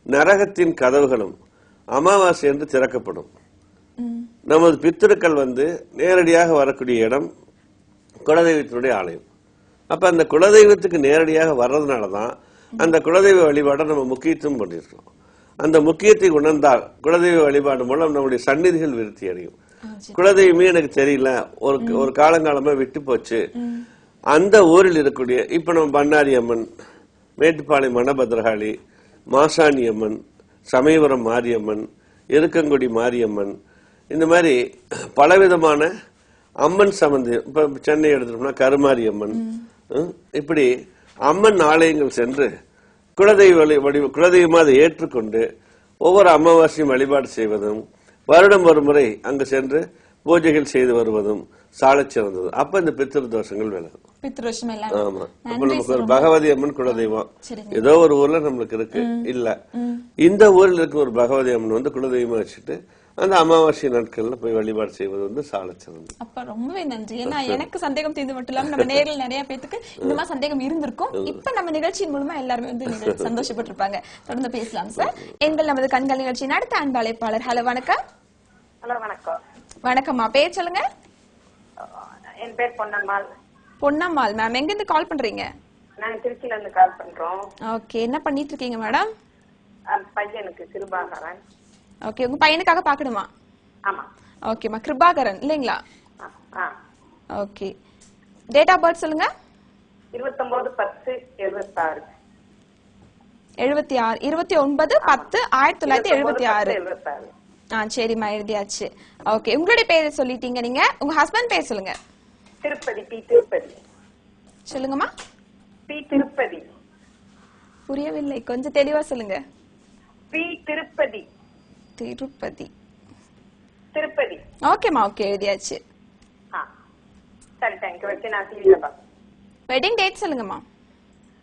[SPEAKER 4] நரகத்தின் கதவுகளும் அமாவாசை என்று திறக்கப்படும். நமது பித்திருக்கள் வந்து நேரடியாக வரக்கூடிய இடம் குலதெய்வத்தினுடைய ஆலயம். அப்ப அந்த குலதெய்வத்துக்கு நேரடியாக வர்றதுனாலதான் அந்த குலதெய்வ வழிபாடை நம்ம முக்கியத்துவம் பண்ணிருக்கோம். அந்த முக்கியத்தை உணர்ந்தால் குலதெய்வ வழிபாடு மூலம் நம்முடைய சந்நிதிகள் விருத்தி அடையும். குலதெய்வமே எனக்கு தெரியல, ஒரு காலங்காலமா விட்டு போச்சு, அந்த ஊரில் இருக்கக்கூடிய இப்ப நம்ம பண்ணாரி அம்மன், மேட்டுப்பாளையம் மணபத்ரகாளி, மாசாணி அம்மன், சமயபுரம் மாரியம்மன், இருக்கங்குடி மாரியம்மன், இந்த மாதிரி பலவிதமான அம்மன் சம்பந்தி, இப்ப சென்னை எடுத்துட்டோம்னா கருமாரி அம்மன், இப்படி அம்மன் ஆலயங்கள் சென்று குலதெய்வமா அதை ஏற்றுக்கொண்டு ஒவ்வொரு அமாவாசையும் வழிபாடு செய்வதும், வருடம் ஒரு முறை அங்கு சென்று பூஜைகள் செய்து வருவதும் சாலச் சிறந்தது. அப்ப இந்த பித்ரு தோஷங்கள் விலகும். ஆமா, அப்ப நமக்கு ஒரு பகவதி அம்மன் குலதெய்வம் ஏதோ ஒரு ஊர்ல நம்மளுக்கு இருக்கு இல்ல, இந்த ஊரில் இருக்க ஒரு பகவதி அம்மன் வந்து குலதெய்வமா வச்சுட்டு அந்த அமாவாசை நாட்கள்ல போய் வழிபாடு செய்வது வந்து சாலச்சிறந்தது.
[SPEAKER 3] அப்ப ரொம்பவே நன்றி. ஏன்னா எனக்கு சந்தேகம் தீர்ந்து மட்டும் இல்லாம நம்ம நேரில் நிறைய பேருக்கு இந்த மாதிரி சந்தேகம் இருந்திருக்கும். இப்ப நம்ம நிகழ்ச்சியின் மூலமா எல்லாருமே வந்து சந்தோஷப்பட்டிருப்பாங்க. தொடர்ந்து பேசலாம் சார். எங்கள் நமது கண்கள் நிகழ்ச்சியின் அடுத்த அன்பு அழைப்பாளர். ஹலோ, வணக்கம்.
[SPEAKER 5] ஹலோ, வணக்கம்.
[SPEAKER 3] வணக்கம்மா, பேர் சொல்லுங்க.
[SPEAKER 5] என் பேர் பொன்னம்மாள்.
[SPEAKER 3] பொன்னம்மாள் மேம், எங்க இருந்து கால் பண்றீங்க?
[SPEAKER 5] நாங்க திருச்சியில இருந்து கால் பண்றோம்.
[SPEAKER 3] ஓகே, என்ன பண்ணிட்டு இருக்கீங்க மேடம்?
[SPEAKER 5] பையனுக்கு கிருபாகரன்.
[SPEAKER 3] ஓகே, உங்க பையனுக்காக பாக்கணுமா?
[SPEAKER 5] ஆமா.
[SPEAKER 3] ஓகேமா, கிருபாகரன் இல்லைங்களா?
[SPEAKER 5] ஆ.
[SPEAKER 3] ஓகே, டேட் ஆஃப் பர்த் சொல்லுங்க.
[SPEAKER 5] 29/10/76.
[SPEAKER 3] 76 29/10/1976.
[SPEAKER 5] 76.
[SPEAKER 3] சரிம்மா, எழுதியாச்சு. ஓகே, உங்களுடைய பேர் சொல்லிட்டீங்க நீங்க. உங்க ஹஸ்பண்ட் பேர் சொல்லுங்க.
[SPEAKER 5] திருப்பதி. பி திருப்பதி.
[SPEAKER 3] சொல்லுங்கம்மா.
[SPEAKER 5] பி திருப்பதி.
[SPEAKER 3] புரியவில்லை, கொஞ்சம் தெளிவா சொல்லுங்க.
[SPEAKER 5] பி திருப்பதி.
[SPEAKER 3] திருப்பதி.
[SPEAKER 5] திருப்பதி.
[SPEAKER 3] ஓகேமா, ஓகே, எழுதியாச்சு.
[SPEAKER 5] சரி, தேங்க்யூ. வச்சு நான் டிவியில பாப்பேன்.
[SPEAKER 3] வெட்டிங் டேட் சொல்லுங்கம்மா.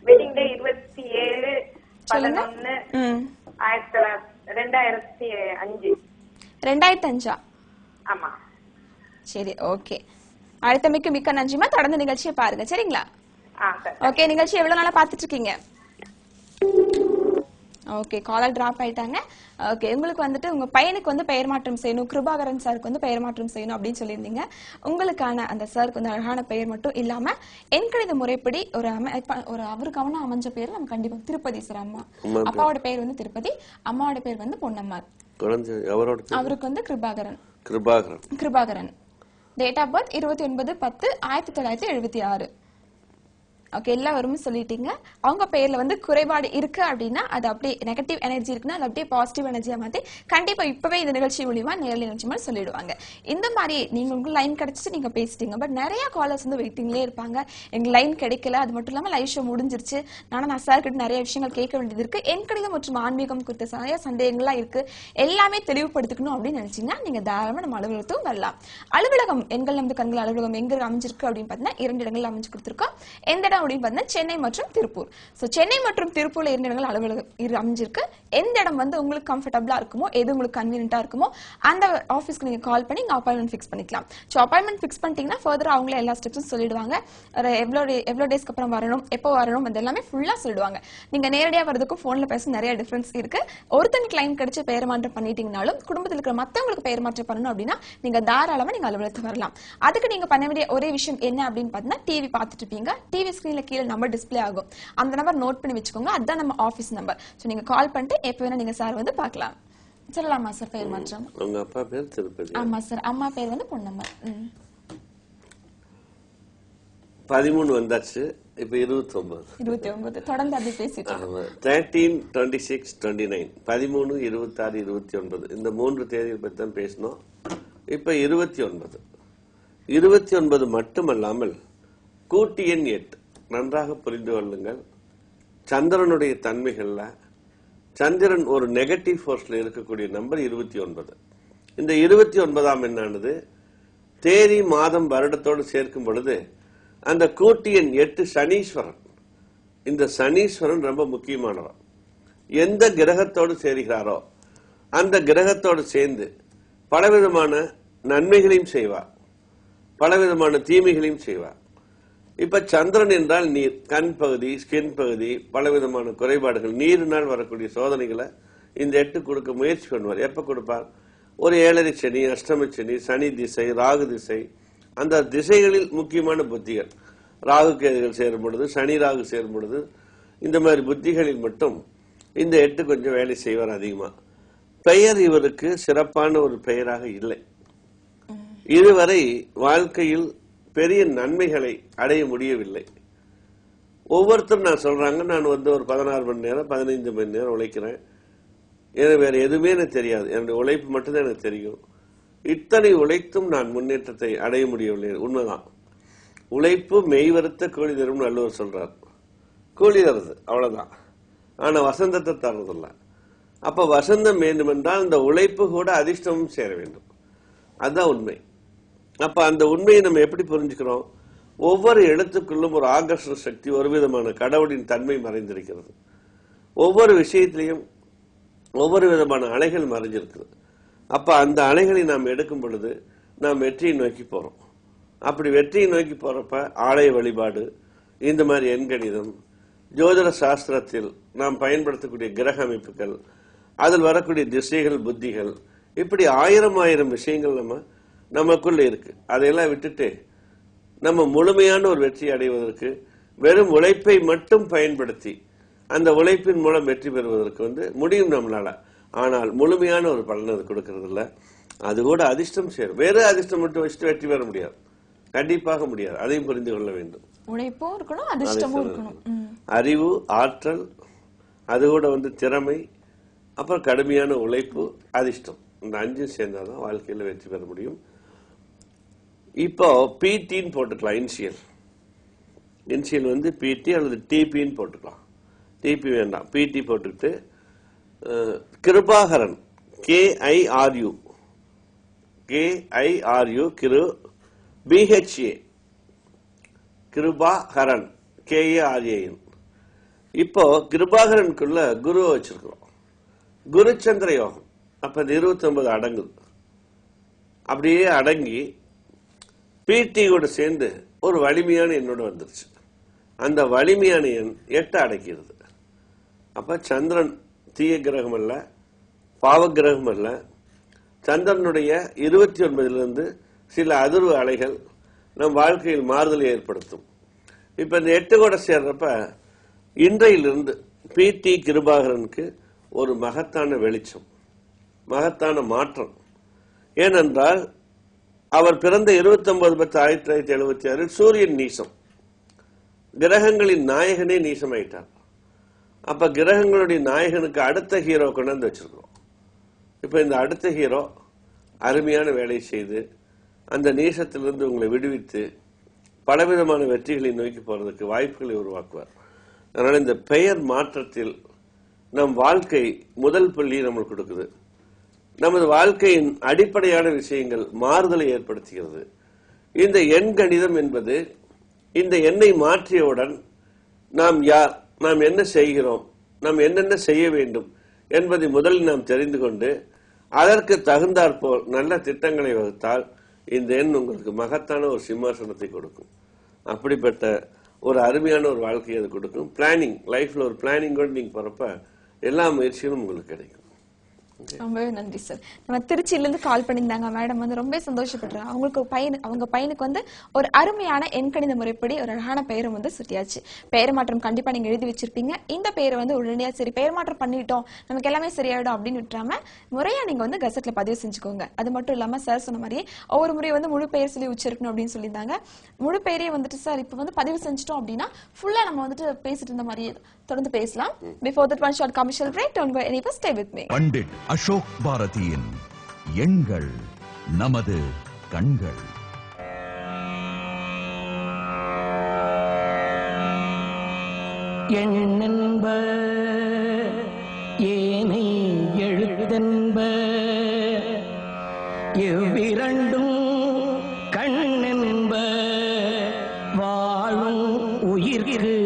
[SPEAKER 5] Wedding day 27/11/2005.
[SPEAKER 3] 2005.
[SPEAKER 5] ஆமா.
[SPEAKER 3] சரி, ஓகே. அழைத்தமைக்கு மிக்க நன்றிமா. தொடர்ந்து நிகழ்ச்சியை பாருங்க, சரிங்களா? ஓகே, நிகழ்ச்சி எவ்வளவு நாளா பாத்துட்டு இருக்கீங்க? ஓகே, காலர் டிராப் ஆயிட்டாங்க. ஓகே, உங்களுக்கு வந்துட்டு உங்க பையனுக்கு வந்து பெயர் மாற்றம் செய்யணும், கிருபாகரன் சாருக்கு வந்து பெயர் மாற்றம் செய்யணும் அப்படின்னு சொல்லியிருந்தீங்க. உங்களுக்கான அந்த சாருக்கு வந்து அழகான பெயர் மட்டும் இல்லாம எண்கணித முறைப்படி ஒரு அவருக்கான அமைஞ்ச பேர் நம்ம கண்டிப்பா திருப்பதி சார். அப்பாவோட பேர் வந்து திருப்பதி, அம்மாவோட பேர் வந்து பொன்னம்மாள். அவருக்கு வந்து Kirubakaran. Date of birth 29/10/1976. Okay, எல்லாரும் சொல்லிட்டீங்க. அவங்க பேர்ல வந்து குறைபாடு இருக்கு அப்படின்னா அது அப்படியே நெகட்டிவ் எனர்ஜி இருக்குன்னா அது அப்படியே பாசிட்டிவ் எனர்ஜியா மாத்தி கண்டிப்பா இப்பவே இந்த நிகழ்ச்சி மூலியமா நேரலை நிகழ்ச்சி மாதிரி சொல்லிடுவாங்க. இந்த மாதிரி நீங்க உங்களுக்கு லைன் கிடைச்சிட்டு நீங்க பேசிட்டீங்க. பட் நிறைய காலர்ஸ் வந்து வெயிட்டிங்லேயே இருப்பாங்க. எங்க லைன் கிடைக்கல, அது மட்டும் இல்லாம லைவ் ஷோ முடிஞ்சிருச்சு, நான் சார் கிட்ட நிறைய விஷயங்கள் கேட்க வேண்டியது இருக்கு, எண்கணிதம் மற்றும் ஆன்மீகம் குறித்த நிறைய சந்தேகங்கள்லாம் இருக்கு, எல்லாமே தெளிவுபடுத்திக்கணும் அப்படின்னு நினைச்சீங்கன்னா நீங்க தாராளமா நம்ம அலுவலகத்துக்கும் வரலாம். அலுவலகம் எண்கள் நமது கண்கள் அலுவலகம் எங்க அமைஞ்சிருக்கு அப்படின்னு பாத்தீங்கன்னா 2 இடங்கள் அமைஞ்சு கொடுத்திருக்கோம். எந்த சென்னை மற்றும் திருப்பூர். சென்னை மற்றும் திருப்பூர்ல 2 இடங்கள் அலுவலகம் அமைஞ்சிருக்கு. எந்த இடம் வந்து உங்களுக்கு கம்ஃபர்டபுளா இருக்குமோ, எது உங்களுக்கு கன்வீனியன்ட்டா இருக்குமோ அந்த ஆபீஸ்க்கு நீங்க கால் பண்ணி அப்பாயின்மெண்ட் ஃபிக்ஸ் பண்ணிக்கலாம். அப்பாயின்மெண்ட் ஃபிக்ஸ் பண்ணிட்டீங்கன்னா ஃபர்தர் அவங்களே எல்லா ஸ்டெப்ஸும் சொல்லிடுவாங்க. எவ்வளவு டேஸ்க்கு அப்புறம் வரணும், எப்போ வரணும், அது எல்லாமே ஃபுல்லா சொல்லிடுவாங்க. நீங்க நேரடியா வரதுக்கும் போன்ல பேச நிறைய டிஃபரன்ஸ் இருக்கு. ஒருத்தங்க கிளைண்ட் கிடைச்சு பெயர் மாற்றம் பண்ணிட்டீங்கனாலும் குடும்பத்தில் இருக்கிற மத்தவங்களுக்கு பெயர் மாற்றம் பண்ணணும் அப்படின்னா நீங்க தாராளமா நீங்க அலுவலகத்துக்கு வரலாம். அதுக்கு நீங்க பண்ண வேண்டிய ஒரே விஷயம் என்ன அப்படின்னு பாத்தீங்கன்னா, டிவி பார்த்துட்டு இருப்பீங்க, டிவி ஸ்கிரீன்ல கீழே நம்பர் டிஸ்ப்ளே ஆகும். அந்த நம்பர் நோட் பண்ணி வச்சுக்கோங்க. அதுதான் நம்ம ஆபீஸ் நம்பர். நீங்க கால் பண்ணிட்டு எப்ப வேணா நீங்க சார் வந்து பார்க்கலாம். சொல்லலாமா சார் பெயர் மாற்றம்?
[SPEAKER 4] உங்க அப்பா பேர் திருப்பதி.
[SPEAKER 3] ஆமா சார், அம்மா பேர் வந்து பொன்னம்மாள்.
[SPEAKER 4] 13 வந்தாச்சு, இப்ப 29
[SPEAKER 3] தொடர்ந்து அப்படி பேசிட்டு
[SPEAKER 4] 13, 26, 29 13, 26, 29 இந்த 3 தேதியை பத்தி தான் பேசணும். இப்ப 29 மட்டுமல்லாமல் கூட்டு எண் 8 நன்றாக புரிந்து கொள்ளுங்கள். சந்திரனுடைய தன்மைகள்ல சந்திரன் ஒரு நெகட்டிவ் போர்ஸ்ல இருக்கக்கூடிய நம்பர் 29. இந்த 29ஆம் எண்ணானது தேதி மாதம் வருடத்தோடு சேர்க்கும் பொழுது அந்த கூட்டு எண் 8 சனீஸ்வரன். இந்த சனீஸ்வரன் ரொம்ப முக்கியமானவர். எந்த கிரகத்தோடு சேர்கிறாரோ அந்த கிரகத்தோடு சேர்ந்து பலவிதமான நன்மைகளையும் செய்வார், பலவிதமான தீமைகளையும் செய்வார். இப்ப சந்திரன் என்றால் நீர், கண் பகுதி, ஸ்கின் பகுதி, பலவிதமான குறைபாடுகள், நீரினால் வரக்கூடிய சோதனைகளை இந்த 8 கொடுக்க முயற்சி பண்ணுவார். எப்ப கொடுப்பார்? ஒரு 7.5 சனி, அஷ்டம சனி, சனி திசை, ராகு திசை, அந்த திசைகளில் முக்கியமான புத்திகள், ராகு கேதுகள் சேரும் பொழுது, சனி ராகு சேரும் பொழுது, இந்த மாதிரி புத்திகளில் மட்டும் இந்த 8 கொஞ்சம் வேலை செய்வார் அதிகமா. பெயர் இவருக்கு சிறப்பான ஒரு பெயராக இல்லை. இதுவரை வாழ்க்கையில் பெரிய நன்மைகளை அடைய முடியவில்லை. ஒவ்வொருத்தரும் நான் சொல்றாங்க, நான் வந்து ஒரு 16 மணி நேரம் 15 மணி நேரம் உழைக்கிறேன், எனக்கு வேற எதுவுமே எனக்கு தெரியாது, என்னுடைய உழைப்பு மட்டும்தான் எனக்கு தெரியும், இத்தனை உழைத்தும் நான் முன்னேற்றத்தை அடைய முடியவில்லை. உண்மைதான். உழைப்பு மெய்வருத்த கூலி தரும் நல்லவர் சொல்றார். கூலி தருது அவ்வளவுதான், ஆனா வசந்தத்தை தர்றதில்ல. அப்ப வசந்தம் வேண்டும் என்றால் இந்த உழைப்பு கூட அதிர்ஷ்டமும் சேர வேண்டும். அதுதான் உண்மை. அப்ப அந்த உண்மையை நம்ம எப்படி புரிஞ்சுக்கிறோம்? ஒவ்வொரு எழுத்துக்குள்ளும் ஒரு ஆகர்ஷண சக்தி, ஒரு விதமான கடவுளின் தன்மை மறைந்திருக்கிறது. ஒவ்வொரு விஷயத்திலையும் ஒவ்வொரு விதமான அலைகள் மறைஞ்சிருக்குது. அப்ப அந்த அலைகளை நாம் எடுக்கும் பொழுது நாம் வெற்றியை நோக்கி போறோம். அப்படி வெற்றியை நோக்கி போறப்ப ஆலய வழிபாடு, இந்த மாதிரி எண்கணிதம், ஜோதிட சாஸ்திரத்தில் நாம் பயன்படுத்தக்கூடிய கிரக அமைப்புகள், அதில் வரக்கூடிய திசைகள், புத்திகள், இப்படி 1000 விஷயங்கள் நமக்குள்ள இருக்கு. அதையெல்லாம் விட்டுட்டு நம்ம முழுமையான ஒரு வெற்றி அடைவதற்கு வெறும் உழைப்பை மட்டும் பயன்படுத்தி அந்த உழைப்பின் மூலம் வெற்றி பெறுவதற்கு முடியும் நம்மளால. ஆனால் முழுமையான ஒரு பலன் அது கொடுக்கறது இல்ல. அது கூட அதிர்ஷ்டம் சேரும். வேற அதிர்ஷ்டம் மட்டும் வச்சுட்டு வெற்றி பெற முடியாது, கண்டிப்பாக முடியாது. அதையும் புரிந்து கொள்ள வேண்டும்.
[SPEAKER 3] உழைப்பும் இருக்கணும், அதிர்ஷ்டமும் இருக்கணும்.
[SPEAKER 4] அறிவு, ஆற்றல், அது கூட திறமை, அப்புறம் கடுமையான உழைப்பு, அதிர்ஷ்டம், இந்த 5 சேர்ந்தாதான் வாழ்க்கையில வெற்றி பெற முடியும். இப்போ பிடின்னு போட்டுக்கலாம். இனிஷியல் பிடி அல்லது டிபின்னு போட்டுக்கலாம். டிபி வேண்டாம், பிடி போட்டுக்கிட்டு கிருபாகரன் KIRU கிரு BHA கிருபாகரன் KARAN. இப்போ கிருபாகரனுக்குள்ள குரு வச்சிருக்கிறோம். குரு சந்திர யோகம். அப்ப 29 அடங்குது. அப்படியே அடங்கி பிடி கூட சேர்ந்து ஒரு வலிமையான எண்ணோட வந்துருச்சு. அந்த வலிமையான எண் 8 அடக்கிறது. அப்ப சந்திரன் தீய கிரகம் அல்ல, பாவ கிரகம் அல்ல. சந்திரனுடைய 29 சில அதிர்வு அலைகள் நம் வாழ்க்கையில் மாறுதலை ஏற்படுத்தும். இப்ப இந்த 8 கூட சேர்றப்ப இன்றையிலிருந்து பிடி கிருபாகரனுக்கு ஒரு மகத்தான வெளிச்சம், மகத்தான மாற்றம். ஏனென்றால் அவர் பிறந்த 29/10/1976 சூரியன் நீசம். கிரகங்களின் நாயகனே நீசமாயிட்டார். அப்ப கிரகங்களுடைய நாயகனுக்கு அடுத்த ஹீரோ கொண்டு வச்சிருக்கோம். இப்ப இந்த அடுத்த ஹீரோ அருமையான வேலை செய்து அந்த நீசத்திலிருந்து உங்களை விடுவித்து பலவிதமான வெற்றிகளை நோக்கி போறதுக்கு வாய்ப்புகளை உருவாக்குவார். அதனால இந்த பெயர் மாற்றத்தில் நம் வாழ்க்கை முதல் புள்ளி நம்மளுக்கு கொடுக்குது. நமது வாழ்க்கையின் அடிப்படையான விஷயங்கள் மாறுதலை ஏற்படுத்துகிறது. இந்த எண் கணிதம் என்பது இந்த எண்ணை மாற்றியவுடன் நாம் யார், நாம் என்ன செய்கிறோம், நாம் என்னென்ன செய்ய வேண்டும் என்பதை முதலில் நாம் தெரிந்து கொண்டு அதற்கு தகுந்தாற்போல் நல்ல திட்டங்களை வகுத்தால் இந்த எண் உங்களுக்கு மகத்தான ஒரு சிம்மாசனத்தை கொடுக்கும். அப்படிப்பட்ட ஒரு அருமையான ஒரு வாழ்க்கையை அது கொடுக்கும். பிளானிங், லைஃப்ல ஒரு பிளானிங் கூட நீங்க போறப்ப எல்லா முயற்சியும் உங்களுக்கு கிடைக்கும்.
[SPEAKER 3] ரொம்பவே நன்றி சார். நம்ம திருச்சியில இருந்து கால் பண்ணியிருந்தாங்க மேடம், ரொம்ப சந்தோஷப்படுறாங்க. அவங்க பையனுக்கு ஒரு அருமையான எண்கணித முறைப்படி ஒரு அழகான பெயரை சுட்டியாச்சு. பெயர் மாற்றம் கண்டிப்பா நீங்க எழுதி வச்சிருப்பீங்க. இந்த பெயரை உடனடியா சரி பெயர் மாற்றம் பண்ணிட்டோம், நமக்கு எல்லாமே சரியாயிடும் அப்படின்னு விட்டுறாம முறையா நீங்க கசட்ல பதிவு செஞ்சுக்கோங்க. அது மட்டும் இல்லாம சார் சொன்ன மாதிரியே ஒவ்வொரு முறை முழு பெயர் சொல்லி உச்சரிக்கணும் அப்படின்னு சொல்லியிருந்தாங்க. முழு பெயரே சார் இப்ப பதிவு செஞ்சுட்டோம் அப்படின்னா ஃபுல்லா நம்ம பேசிட்டு இருந்த மாதிரியே தொடர்ந்து பேசலாம். Before that, one short commercial break. Don't go anywhere. Stay with me.
[SPEAKER 1] Pandit Ashok பாரதியின் எண்கள் நமது கண்கள்.
[SPEAKER 2] எண்ணென்ப ஏனை எழுதென்ப எவ்விரண்டும் கண்ணென்ப வாழும் உயிர்க்கு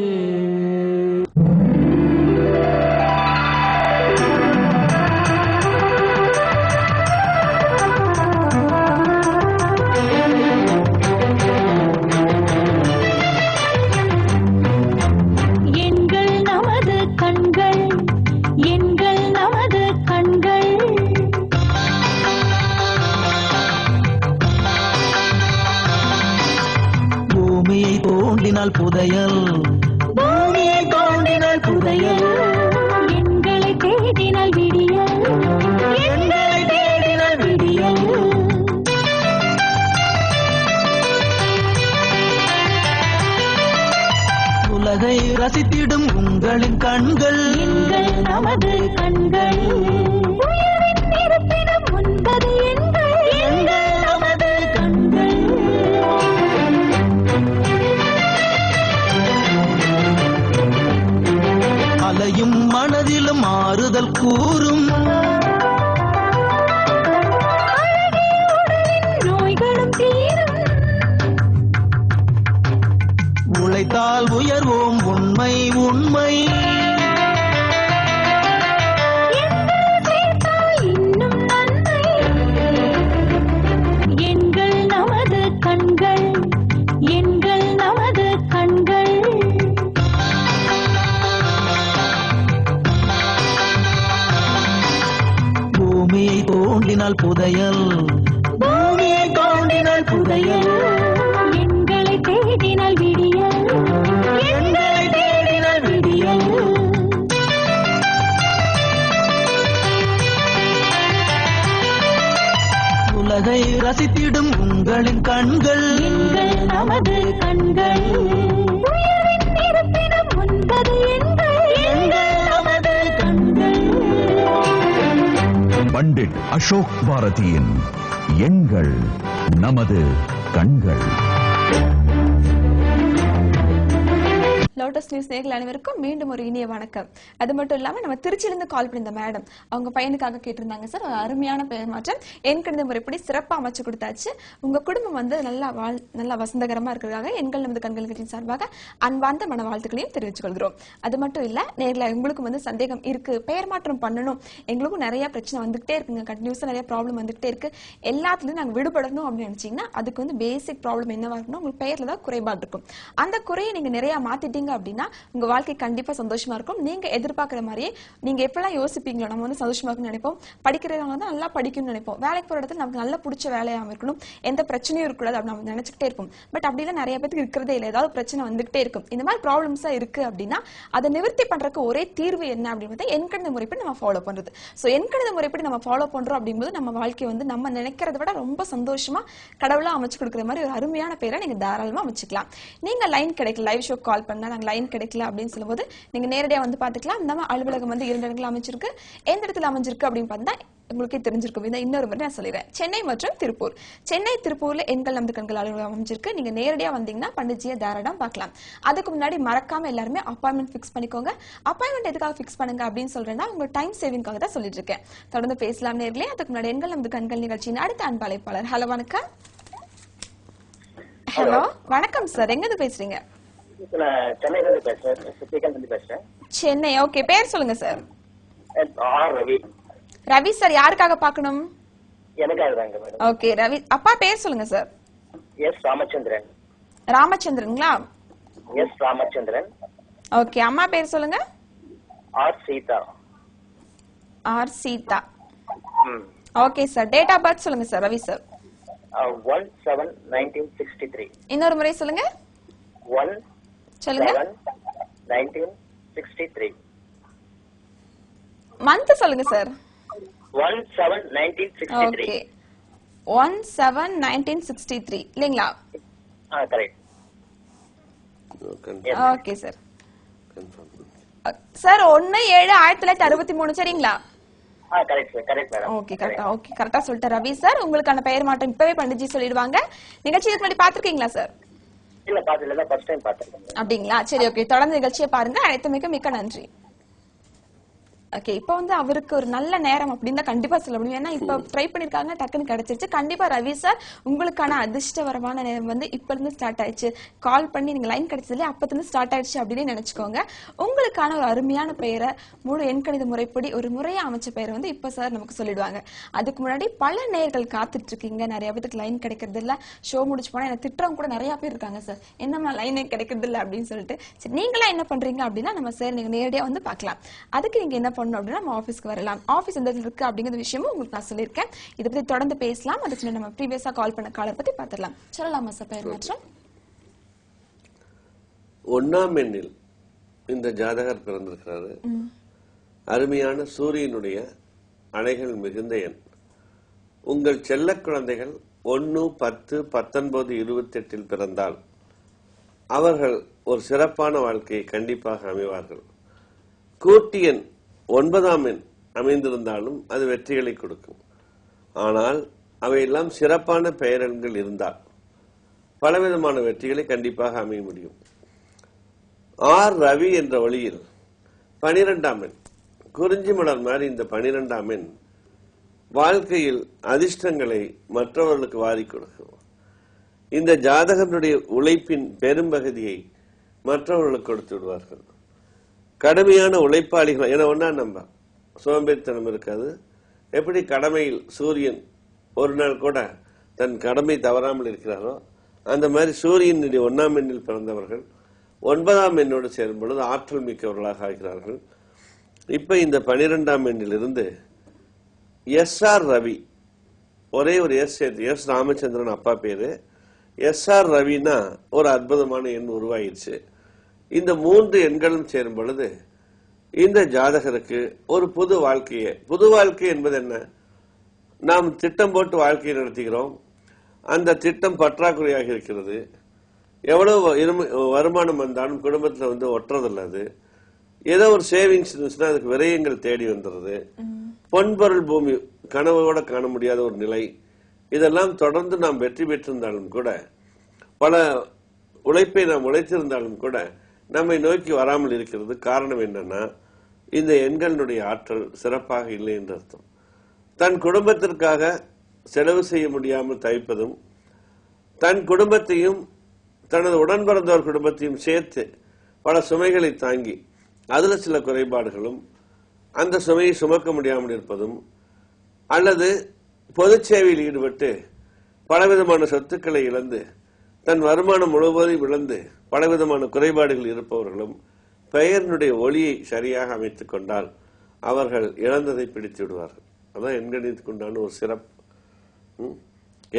[SPEAKER 2] புதையல் பூமியை தோண்டினால் புதையல் எங்களை தேடினால் விடியல் எங்களை தேடினால் விடியல் உலகை ரசித்திடும் உங்களின் கண்கள் எங்கள் நமது கண்கள் உயிரின் இருப்பிடம் உண்பது எங்கள் நமது கண்கள் அலையும் மனதிலும் ஆறுதல் கூறும் நோய்களும் தீரும் உழைத்தால் உயர்வோம் உண்மை உண்மை இன்னும் நன்மை எங்கள் நமது கண்கள் எங்கள் நமது கண்கள் பூமியை தோண்டினால் புதையல் பூமியை தோண்டினால் புதையல் எங்களை ரசித்திடும் உங்களின் கண்கள்
[SPEAKER 6] எங்கள் நமது கண்கள் உயரின் இருப்பிடம் 9 எங்கள் நமது கண்கள்.
[SPEAKER 1] பண்டிட் அசோக் பாரதியின் எண்கள் நமது கண்கள்.
[SPEAKER 3] லோட்டஸ் நியூஸ் நேயர்கள் அனைவருக்கும் மீண்டும் ஒரு இனிய வணக்கம். அது மட்டும் இல்லாம நம்ம திருச்சியிலிருந்து கால் பண்ணி இந்த மேடம் அவங்க பையனுக்காக கேட்டிருந்தாங்க சார். ஒரு அருமையான பெயர் மாற்றம் எண்கணித முறைப்படி சிறப்பா அமைச்சு கொடுத்தாச்சு. உங்க குடும்பம் வந்து நல்லா வசந்தகரமா இருக்கிறதுக்காக எண்கள் நமது கண்கள் கட்சியின் சார்பாக அன்பார்ந்த மன வாழ்த்துக்களையும் தெரிவித்துக் கொள்கிறோம். அது மட்டும் இல்ல நேர்ல உங்களுக்கு வந்து சந்தேகம் இருக்கு, பெயர் மாற்றம் பண்ணணும், எங்களுக்கும் நிறைய பிரச்சனை வந்துகிட்டே இருக்குங்க, கண்டினியூஸா நிறைய ப்ராப்ளம் வந்துகிட்டே இருக்கு, எல்லாத்துலயும் நாங்க விடுபடணும் அப்படின்னு நினைச்சீங்கன்னா அதுக்கு வந்து பேசிக் ப்ராப்ளம் என்னவா இருக்கணும், உங்களுக்கு பெயர்ல தான் குறைபாடு இருக்கும். அந்த குறையை நீங்க நிறைய மாத்திட்டீங்க அப்படின்னா உங்க வாழ்க்கை கண்டிப்பா சந்தோஷமா இருக்கும். நீங்க எதிர்பார்க்கிற மாதிரியே நீங்க எப்பெல்லாம் யோசிப்பீங்களோ நம்ம வந்து சந்தோஷமா இருக்கும்னு நினைப்போம், படிக்கிறவங்க வந்து நல்லா படிக்கணும்னு நினைப்போம், வேலைக்கு போற இடத்துல நமக்கு நல்லா பிடிச்ச வேலையாக இருக்கணும், எந்த பிரச்சனையும் இருக்கக்கூடாது அப்படின்னு நம்ம நினைச்சுக்கிட்டே இருப்போம். பட் அப்படிலாம் நிறைய பேருக்கு இருக்கிறதே இல்லை, ஏதாவது பிரச்சனை வந்துகிட்டே இருக்கும். இந்த மாதிரி ப்ராப்ளம்ஸா இருக்கு அப்படின்னா அதை நிவர்த்தி பண்றதுக்கு ஒரே தீர்வு என்ன அப்படின்னு எண்கணித முறைப்படி நம்ம ஃபாலோ பண்றது. சோ எண்கணித முறைப்படி நம்ம ஃபாலோ பண்றோம் அப்படிங்கும்போது நம்ம வாழ்க்கை வந்து நம்ம நினைக்கிறத விட ரொம்ப சந்தோஷமா கடவுளா அமைச்சு கொடுக்குற மாதிரி ஒரு அருமையான பேரை நீங்க தாராளமா அமைச்சுக்கலாம். நீங்க லைன் கிடைக்கல, லைவ் ஷோ கால் பண்ணா நாங்க லைன் கிடைக்கல அப்படின்னு சொல்லும்போது நீங்க நேரடியா வந்து பாத்துக்கலாம். நம்ம அலுவலகம் வந்து 2 இடங்கள் அமைச்சிருக்கு. எந்த இடத்துல அமைஞ்சிருக்கு அப்படின்னு பார்த்தா உங்களுக்கே தெரிஞ்சிருக்கும். இன்னொரு முறை நான் சொல்லிடுறேன். சென்னை மற்றும் திருப்பூர். சென்னை திருப்பூர்ல எண்கள் நமது கண்கள் அலுவலகம் அமைஞ்சிருக்கு. நீங்க நேரடியா வந்தீங்கன்னா பண்டிட்ஜியை தாராளமா பார்க்கலாம். அதுக்கு முன்னாடி மறக்காம எல்லாருமே அப்பாயின்மெண்ட் ஃபிக்ஸ் பண்ணிக்கோங்க. அப்பாயின்மெண்ட் எதுக்காக ஃபிக்ஸ் பண்ணுங்க அப்படின்னு சொல்றேன்னா உங்க டைம் சேவிங்காக தான் சொல்லிட்டு இருக்கேன். தொடர்ந்து பேசலாம் நேர்களே. அதுக்கு முன்னாடி எண்கள் நமது கண்கள் நிகழ்ச்சியின் அடுத்த அன்பழைப்பாளர். ஹலோ வணக்கம். ஹலோ வணக்கம் சார், எங்க இருந்து பேசுறீங்க? சென்னை. ஓகே, பேர் சொல்லுங்க சார்.
[SPEAKER 7] ரவி.
[SPEAKER 3] ரவி சார், யாருக்காக பார்க்கணும்? ஓகே ரவி, அப்பா பேர் சொல்லுங்க சார்.
[SPEAKER 7] எஸ் ராமச்சந்திரன்.
[SPEAKER 3] ராமச்சந்திரன்ங்களா?
[SPEAKER 7] எஸ் ராமச்சந்திரன்.
[SPEAKER 3] ஓகே, அம்மா பேர் சொல்லுங்க.
[SPEAKER 7] R Seetha.
[SPEAKER 3] R Seetha. Okay sir, date of birth சொல்லுங்க சார். ரவி சார்.
[SPEAKER 7] 1/7/1963.
[SPEAKER 3] இன்னொரு முறை சொல்லுங்க.
[SPEAKER 7] 1/7/1963.
[SPEAKER 3] மந்த் சொல்லுங்க சார்.
[SPEAKER 7] 1/7/1963.
[SPEAKER 3] ஓகே, 1/7/1963 இல்லீங்களா?
[SPEAKER 7] கரெக்ட்.
[SPEAKER 3] Okay sir. சார் 1/7/1963 சரிங்களா?
[SPEAKER 7] Correct sir, correct madam.
[SPEAKER 3] Okay கரெக்டா சொல்லிட்டேன் ரவி சார். உங்களுக்கான பெயர் மாற்றம் இப்பவே பண்டிட்ஜி சொல்லிடுவாங்க. நிகழ்ச்சிக்கு முன்னாடி பாத்துருக்கீங்களா சார்?
[SPEAKER 7] இல்ல பாத்தல, ஃபர்ஸ்ட் டைம் பாத்துறேன்.
[SPEAKER 3] அப்படிங்களா? சரி ஓகே, தொடர்ந்து நிகழ்ச்சியை பாருங்க. அனைத்துமிக்க மிக்க நன்றி. ஓகே, இப்போ வந்து அவருக்கு ஒரு நல்ல நேரம் அப்படின்னு தான் கண்டிப்பா சொல்ல முடியும். ஏன்னா இப்ப ட்ரை பண்ணிருக்காங்க, டக்குன்னு கிடைச்சிருச்சு. கண்டிப்பா ரவி சார் உங்களுக்கான அதிர்ஷ்டவரமான நேரம் வந்து இப்ப இருந்து ஸ்டார்ட் ஆயிடுச்சு. கால் பண்ணி நீங்க லைன் கிடைச்சதுல அப்ப இருந்து ஸ்டார்ட் ஆயிடுச்சு அப்படின்னு நினைச்சுக்கோங்க. உங்களுக்கான ஒரு அருமையான பெயரை முழு எண்கணித முறைப்படி ஒரு முறையா அமைச்ச பெயரை வந்து இப்ப சார் நமக்கு சொல்லிடுவாங்க. அதுக்கு முன்னாடி பல நேர்கள் காத்துட்டு இருக்கீங்க. நிறைய பேருக்கு லைன் கிடைக்கிறது இல்ல. ஷோ முடிச்சு போனா எனக்கு திட்டம் கூட நிறைய பேர் இருக்காங்க சார், என்னமா லைனே கிடைக்கிறது இல்ல அப்படின்னு சொல்லிட்டு. சரி, நீங்களா என்ன பண்றீங்க அப்படின்னா நம்ம சார் நீங்க நேரடியா வந்து பார்க்கலாம். அதுக்கு நீங்க என்ன அப்படின்னா நம்ம ஆபீஸ்க்கு வரலாம். ஆபீஸ் எந்த இடத்துல இருக்கு அப்படிங்கிற விஷயமும் உங்களுக்கு நான் சொல்லியிருக்கேன். இதை பத்தி தொடர்ந்து பேசலாம். அதுக்கு நம்ம ப்ரீவியஸா கால் பண்ண காலர் பத்தி பார்த்துடலாம். சொல்லலாமா சார் பெயர் மாற்றம்?
[SPEAKER 4] 1ஆம் எண்ணில் இந்த ஜாதகர் பிறந்திருக்கிறாரு. அருமையான சூரியனுடைய அலைகள் மிகுந்த எண். உங்கள் செல்ல குழந்தைகள் 1, 10, 19, 28 பிறந்தால் அவர்கள் ஒரு சிறப்பான வாழ்க்கையை கண்டிப்பாக அமைவார்கள். கூட்டு எண் 9ஆம் எண் அமைந்திருந்தாலும் அது வெற்றிகளை கொடுக்கும். ஆனால் அவையெல்லாம் சிறப்பான பெயரெண்கள் இருந்தால் பலவிதமான வெற்றிகளை கண்டிப்பாக அமைய முடியும். ஆர் ரவி என்ற வழியில் 12ஆம் எண் குறிஞ்சி மலர் மாதிரி இந்த 12ஆம் எண் வாழ்க்கையில் அதிர்ஷ்டங்களை மற்றவர்களுக்கு வாரி கொடுக்கும். இந்த ஜாதகனுடைய உழைப்பின் பெரும்பகுதியை மற்றவர்களுக்கு கொடுத்து விடுவார்கள். கடுமையான உழைப்பாளிகள் என ஒன்னா நம்ம சோம்பேறித்தனம் இருக்காது. எப்படி கடமையில் சூரியன் ஒரு நாள் கூட தன் கடமை தவறாமல் இருக்கிறாரோ அந்த மாதிரி சூரியனுடைய 1ஆம் எண்ணில் பிறந்தவர்கள் 9ஆம் எண்ணோடு சேரும் பொழுது ஆற்றல் மிக்கவர்களாக ஆகிறார்கள். இப்ப இந்த 12ஆம் எண்ணில் இருந்து எஸ்.ஆர். ரவி, ஒரே ஒரு எஸ் ராமச்சந்திரன் அப்பா பேரு, எஸ்.ஆர். ரவினா ஒரு அற்புதமான எண் உருவாயிருச்சு. இந்த 3 எண்களும் சேரும் பொழுது இந்த ஜாதகருக்கு ஒரு புது வாழ்க்கை என்பது என்ன, நாம் திட்டம் போட்டு வாழ்க்கையை நடத்துகிறோம். அந்த திட்டம் பற்றாக்குறையாக இருக்கிறது. எவ்வளவு வருமானம் வந்தாலும் குடும்பத்தில் ஒட்டுறதில்ல. அது ஏதோ ஒரு சேவிங்ஸ் இருந்துச்சுன்னா அதுக்கு விரயங்கள் தேடி வந்துடுறது. பொன்பொருள் பூமி கனவோட காண முடியாத ஒரு நிலை. இதெல்லாம் தொடர்ந்து நாம் வெற்றி பெற்றிருந்தாலும் கூட, பல உழைப்பை நாம் உழைத்திருந்தாலும் கூட நம்மை நோக்கி வராமல் இருக்கிறது. காரணம் என்னன்னா, இந்த எண்களினுடைய ஆற்றல் சிறப்பாக இல்லை என்று அர்த்தம். தன் குடும்பத்திற்காக செலவு செய்ய முடியாமல் தவிப்பதும், தன் குடும்பத்தையும் தனது உடன் பிறந்தவர் குடும்பத்தையும் சேர்த்து பல சுமைகளை தாங்கி அதுல சில குறைபாடுகளும், அந்த சுமையை சுமக்க முடியாமல் இருப்பதும், அல்லது பொது சேவையில் ஈடுபட்டு பலவிதமான சொத்துக்களை இழந்து தன் வருமானம் முழுவதையும் இழந்து பலவிதமான குறைபாடுகள் இருப்பவர்களும் பெயரினுடைய ஒளியை சரியாக அமைத்துக் கொண்டால் அவர்கள் இழந்ததை பிடித்து விடுவார்கள். அதான் எண்கணிதத்துக்கு உண்டான ஒரு சிறப்பு.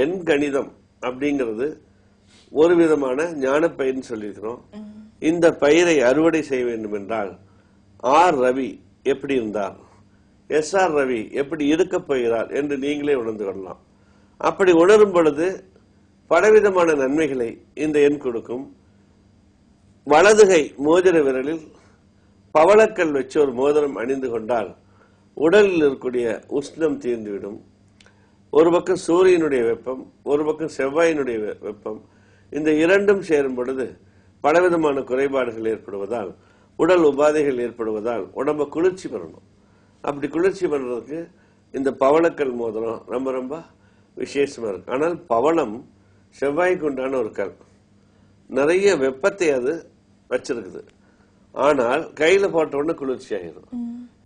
[SPEAKER 4] எண்கணிதம் அப்படிங்கிறது ஒரு விதமான ஞான பயிர்னு சொல்லியிருக்கிறோம். இந்த பயிரை அறுவடை செய்ய வேண்டும் என்றால் ஆர் ரவி எப்படி இருந்தார், SR ரவி எப்படி இருக்க போகிறார் என்று நீங்களே உணர்ந்து கொள்ளலாம். அப்படி உணரும் பொழுது பலவிதமான நன்மைகளை இந்த எண் கொடுக்கும். வலதுகை மோதிர விரலில் பவளக்கல் வச்சு ஒரு மோதிரம் அணிந்து கொண்டால் உடலில் இருக்கக்கூடிய உஷ்ணம் தீர்ந்துவிடும். ஒரு பக்கம் சூரியனுடைய வெப்பம், ஒரு பக்கம் செவ்வாயினுடைய வெப்பம், இந்த இரண்டும் சேரும் பொழுது பலவிதமான குறைபாடுகள் ஏற்படுவதால், உடல் உபாதைகள் ஏற்படுவதால் உடம்ப குளிர்ச்சி பெறணும். அப்படி குளிர்ச்சி பண்றதுக்கு இந்த பவளக்கல் மோதிரம் ரொம்ப ரொம்ப விசேஷமா இருக்கு. ஆனால் பவளம் செவ்வாய்க்கு உண்டான ஒரு கல், நிறைய வெப்பத்தை அது வச்சிருக்குது. ஆனால் கையில போட்ட உடனே குளிர்ச்சி ஆயிரும்.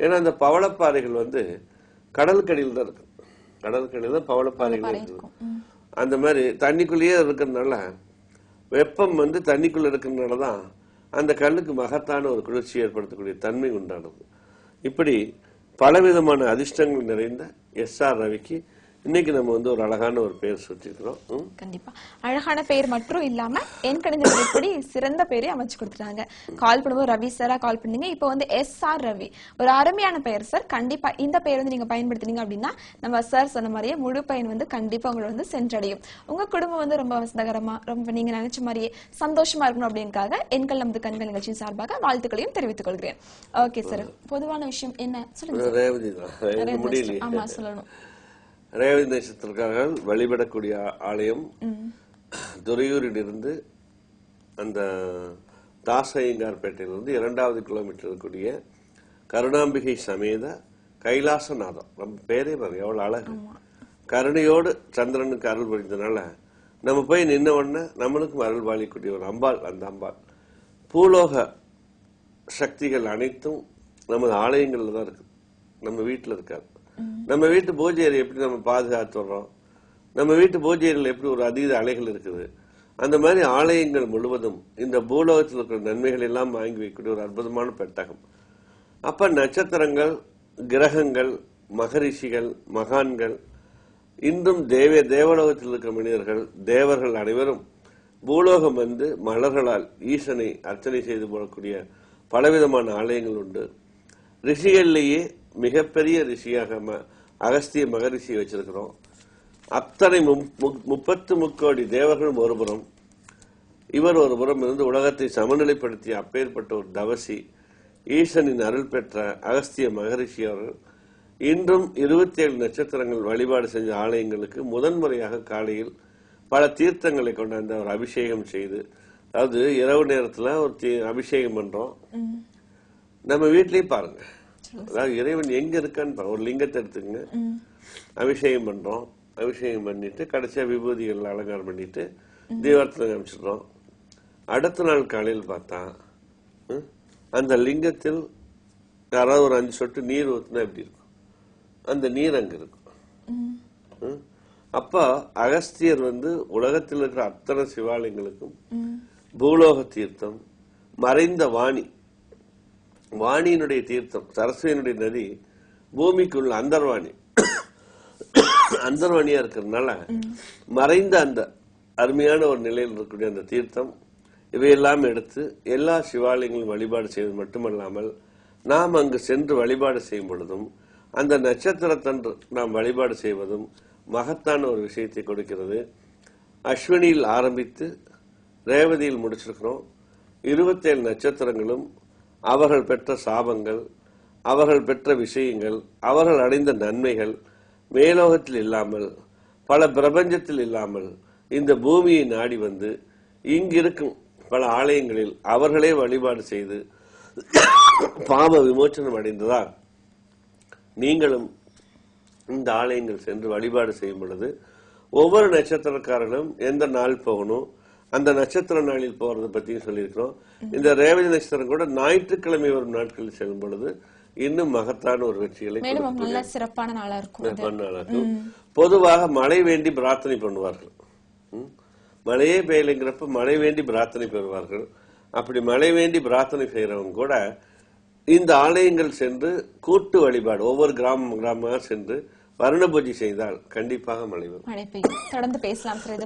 [SPEAKER 4] ஏன்னா அந்த பவளப்பாறைகள் கடலுக்கடியில் தான் இருக்கு. கடலுக்கடியில் தான் பவளப்பாறைகள் இருக்குது. அந்த மாதிரி தண்ணிக்குள்ளேயே இருக்கிறதுனால, வெப்பம் தண்ணிக்குள்ள இருக்கிறதுனாலதான் அந்த கல்லுக்கு மகத்தான ஒரு குளிர்ச்சி ஏற்படுத்தக்கூடிய தன்மை உண்டானது. இப்படி பலவிதமான அதிர்ஷ்டங்கள் நிறைந்த SR ரவிக்கு இன்னைக்கு நம்ம ஒரு அழகான ஒரு பெயர் சொல்லிருக்கிறோம்.
[SPEAKER 3] கண்டிப்பா அழகான பெயர் மட்டும் இல்லாம என் கணித முறைப்படி சிறந்த பெயரை அமைச்சு கொடுத்துட்டாங்க. கால் பண்ணும்போது ரவி சாரா கால் பண்ணீங்க. இப்போ SR ரவி ஒரு அருமையான பெயர் சார். கண்டிப்பா இந்த பெயர் நீங்க பயன்படுத்தினீங்க அப்படின்னா நம்ம சார் சொன்ன மாதிரியே முழு பயன் கண்டிப்பா உங்களை சென்றடையும். உங்க குடும்பம் ரொம்ப வசந்தகரமா, ரொம்ப நீங்க நினைச்ச மாதிரியே சந்தோஷமா இருக்கணும் அப்படின்னுக்காக எண்கள் நமது கண்கள் நிகழ்ச்சியின் சார்பாக வாழ்த்துக்களையும் தெரிவித்துக் கொள்கிறேன். ஓகே சார், பொதுவான விஷயம் என்ன சொல்லுங்க. ஆமா சொல்லணும்.
[SPEAKER 4] ரேவதி நட்சத்திரக்காரர்கள் வழிபடக்கூடிய ஆலயம் துறையூரில் இருந்து அந்த தாசையங்கார்பேட்டையிலிருந்து 2வது கிலோமீட்டர் இருக்கக்கூடிய கருணாம்பிகை சமேத கைலாசநாதம். நம்ம பேரே பாருங்க எவ்வளவு அழகு. கருணையோடு சந்திரனுக்கு அருள் புரிந்ததுனால நம்ம போய் நின்ன உடனே நம்மளுக்கும் அருள் பாலிக்கூடிய ஒரு அம்பாள். அந்த அம்பாள் பூலோக சக்திகள் அனைத்தும் நமது ஆலயங்கள்ல தான் இருக்கு, நம்ம வீட்டுல இருக்காது. நம்ம வீட்டு பூஜை அறை எப்படி நம்ம பாதுகாத்து வர்றோம், நம்ம வீட்டு பூஜை அறையில் எப்படி ஒரு அதீத அலைகள் இருக்குது, அந்த மாதிரி ஆலயங்கள் முழுவதும் இந்த பூலோகத்தில் இருக்கிற நன்மைகள் எல்லாம் வாங்கி வைக்கக்கூடிய ஒரு அற்புதமான பெட்டகம். அப்ப நட்சத்திரங்கள், கிரகங்கள், மகரிஷிகள், மகான்கள், இன்றும் தேவலோகத்தில் இருக்கிற மனிதர்கள், தேவர்கள் அனைவரும் பூலோகம் மலர்களால் ஈசனை அர்ச்சனை செய்து போடக்கூடிய பலவிதமான ஆலயங்கள் உண்டு. ரிஷிகள்லேயே மிகப்பெரிய ரிஷியாக அகஸ்திய மகரிஷி வச்சிருக்கிறோம். அத்தனை 33 கோடி தேவர்களும் ஒருபுறம், இவர் ஒருபுறம் இருந்து உலகத்தை சமநிலைப்படுத்திய அப்பேற்பட்ட ஒரு தவசி ஈசனின் அருள் பெற்ற அகஸ்திய மகரிஷி அவர்கள் இன்றும் 27 நட்சத்திரங்கள் வழிபாடு செஞ்ச ஆலயங்களுக்கு முதன்முறையாக காலையில் பல தீர்த்தங்களை கொண்டாந்து அவர் அபிஷேகம் செய்து, அதாவது இரவு நேரத்துல ஒரு அபிஷேகம் பண்றோம். நம்ம வீட்லயே பாருங்க, அதாவது இறைவன் எங்க இருக்கான்னு பாருங்க. ஒரு லிங்கத்தை எடுத்துக்கங்க, அபிஷேகம் பண்றோம். அபிஷேகம் பண்ணிட்டு கடைசியா விபூதிகள் அலங்காரம் பண்ணிட்டு தீபாரத்துல காமிச்சிடுறோம். அடுத்த நாள் காலையில் பார்த்தா அந்த லிங்கத்தில் யாராவது ஒரு 5 சொட்டு நீர் ஊத்துனா எப்படி இருக்கும், அந்த நீர் அங்க இருக்கும். அப்ப அகஸ்தியர் உலகத்தில் இருக்கிற அத்தனை சிவாலயங்களுக்கும் பூலோக தீர்த்தம், மறைந்த வாணி, வாணியினுடைய தீர்த்தம், சரஸ்வதியினுடைய நதி பூமிக்குள்ள அந்தர்வாணி, அந்தர்வாணியா இருக்கிறதுனால மறைந்த அந்த அருமையான ஒரு நிலையில் இருக்கக்கூடிய அந்த தீர்த்தம் இவையெல்லாம் எடுத்து எல்லா சிவாலயங்களும் வழிபாடு செய்வது மட்டுமல்லாமல் நாம் அங்கு சென்று வழிபாடு செய்யும் பொழுதும் அந்த நட்சத்திரத்தன்று நாம் வழிபாடு செய்வதும் மகத்தான ஒரு விஷயத்தை கொடுக்கிறது. அஸ்வினியில் ஆரம்பித்து ரேவதியில் முடிச்சிருக்கிறோம். 27 நட்சத்திரங்களும் அவர்கள் பெற்ற சாபங்கள், அவர்கள் பெற்ற விஷயங்கள், அவர்கள் அடைந்த நன்மைகள் மேலோகத்தில் இல்லாமல், பல பிரபஞ்சத்தில் இல்லாமல் இந்த பூமியை நாடி வந்து இங்கிருக்கும் பல ஆலயங்களில் அவர்களே வழிபாடு செய்து பாவ விமோச்சனம் அடைந்ததால் நீங்களும் இந்த ஆலயங்கள் சென்று வழிபாடு செய்யும் பொழுது ஒவ்வொரு நட்சத்திரக்காரர்களும் எந்த நாள் போகணும், அந்த நட்சத்திர நாளில் போறதை பத்தியும் சொல்லியிருக்கிறோம். இந்த ரேவதி நட்சத்திரம் கூட ஞாயிற்றுக்கிழமை வரும் நாட்களில் செல்லும் பொழுது இன்னும் மகத்தான ஒரு வெற்றிகளை
[SPEAKER 3] சிறப்பான நாளா இருக்கும்.
[SPEAKER 4] பொதுவாக மழை வேண்டி பிரார்த்தனை பண்ணுவார்கள். மழையே பெய்யலைங்கிறப்ப மழை வேண்டி பிரார்த்தனை பெறுவார்கள். அப்படி மழை வேண்டி பிரார்த்தனை செய்யறவங்க கூட இந்த ஆலயங்கள் சென்று கூட்டு வழிபாடு ஒவ்வொரு கிராமமாக சென்று வருண பூஜை செய்தால் கண்டிப்பாக மழை பெய்யும்.
[SPEAKER 3] தொடர்ந்து பேசலாம் சார்.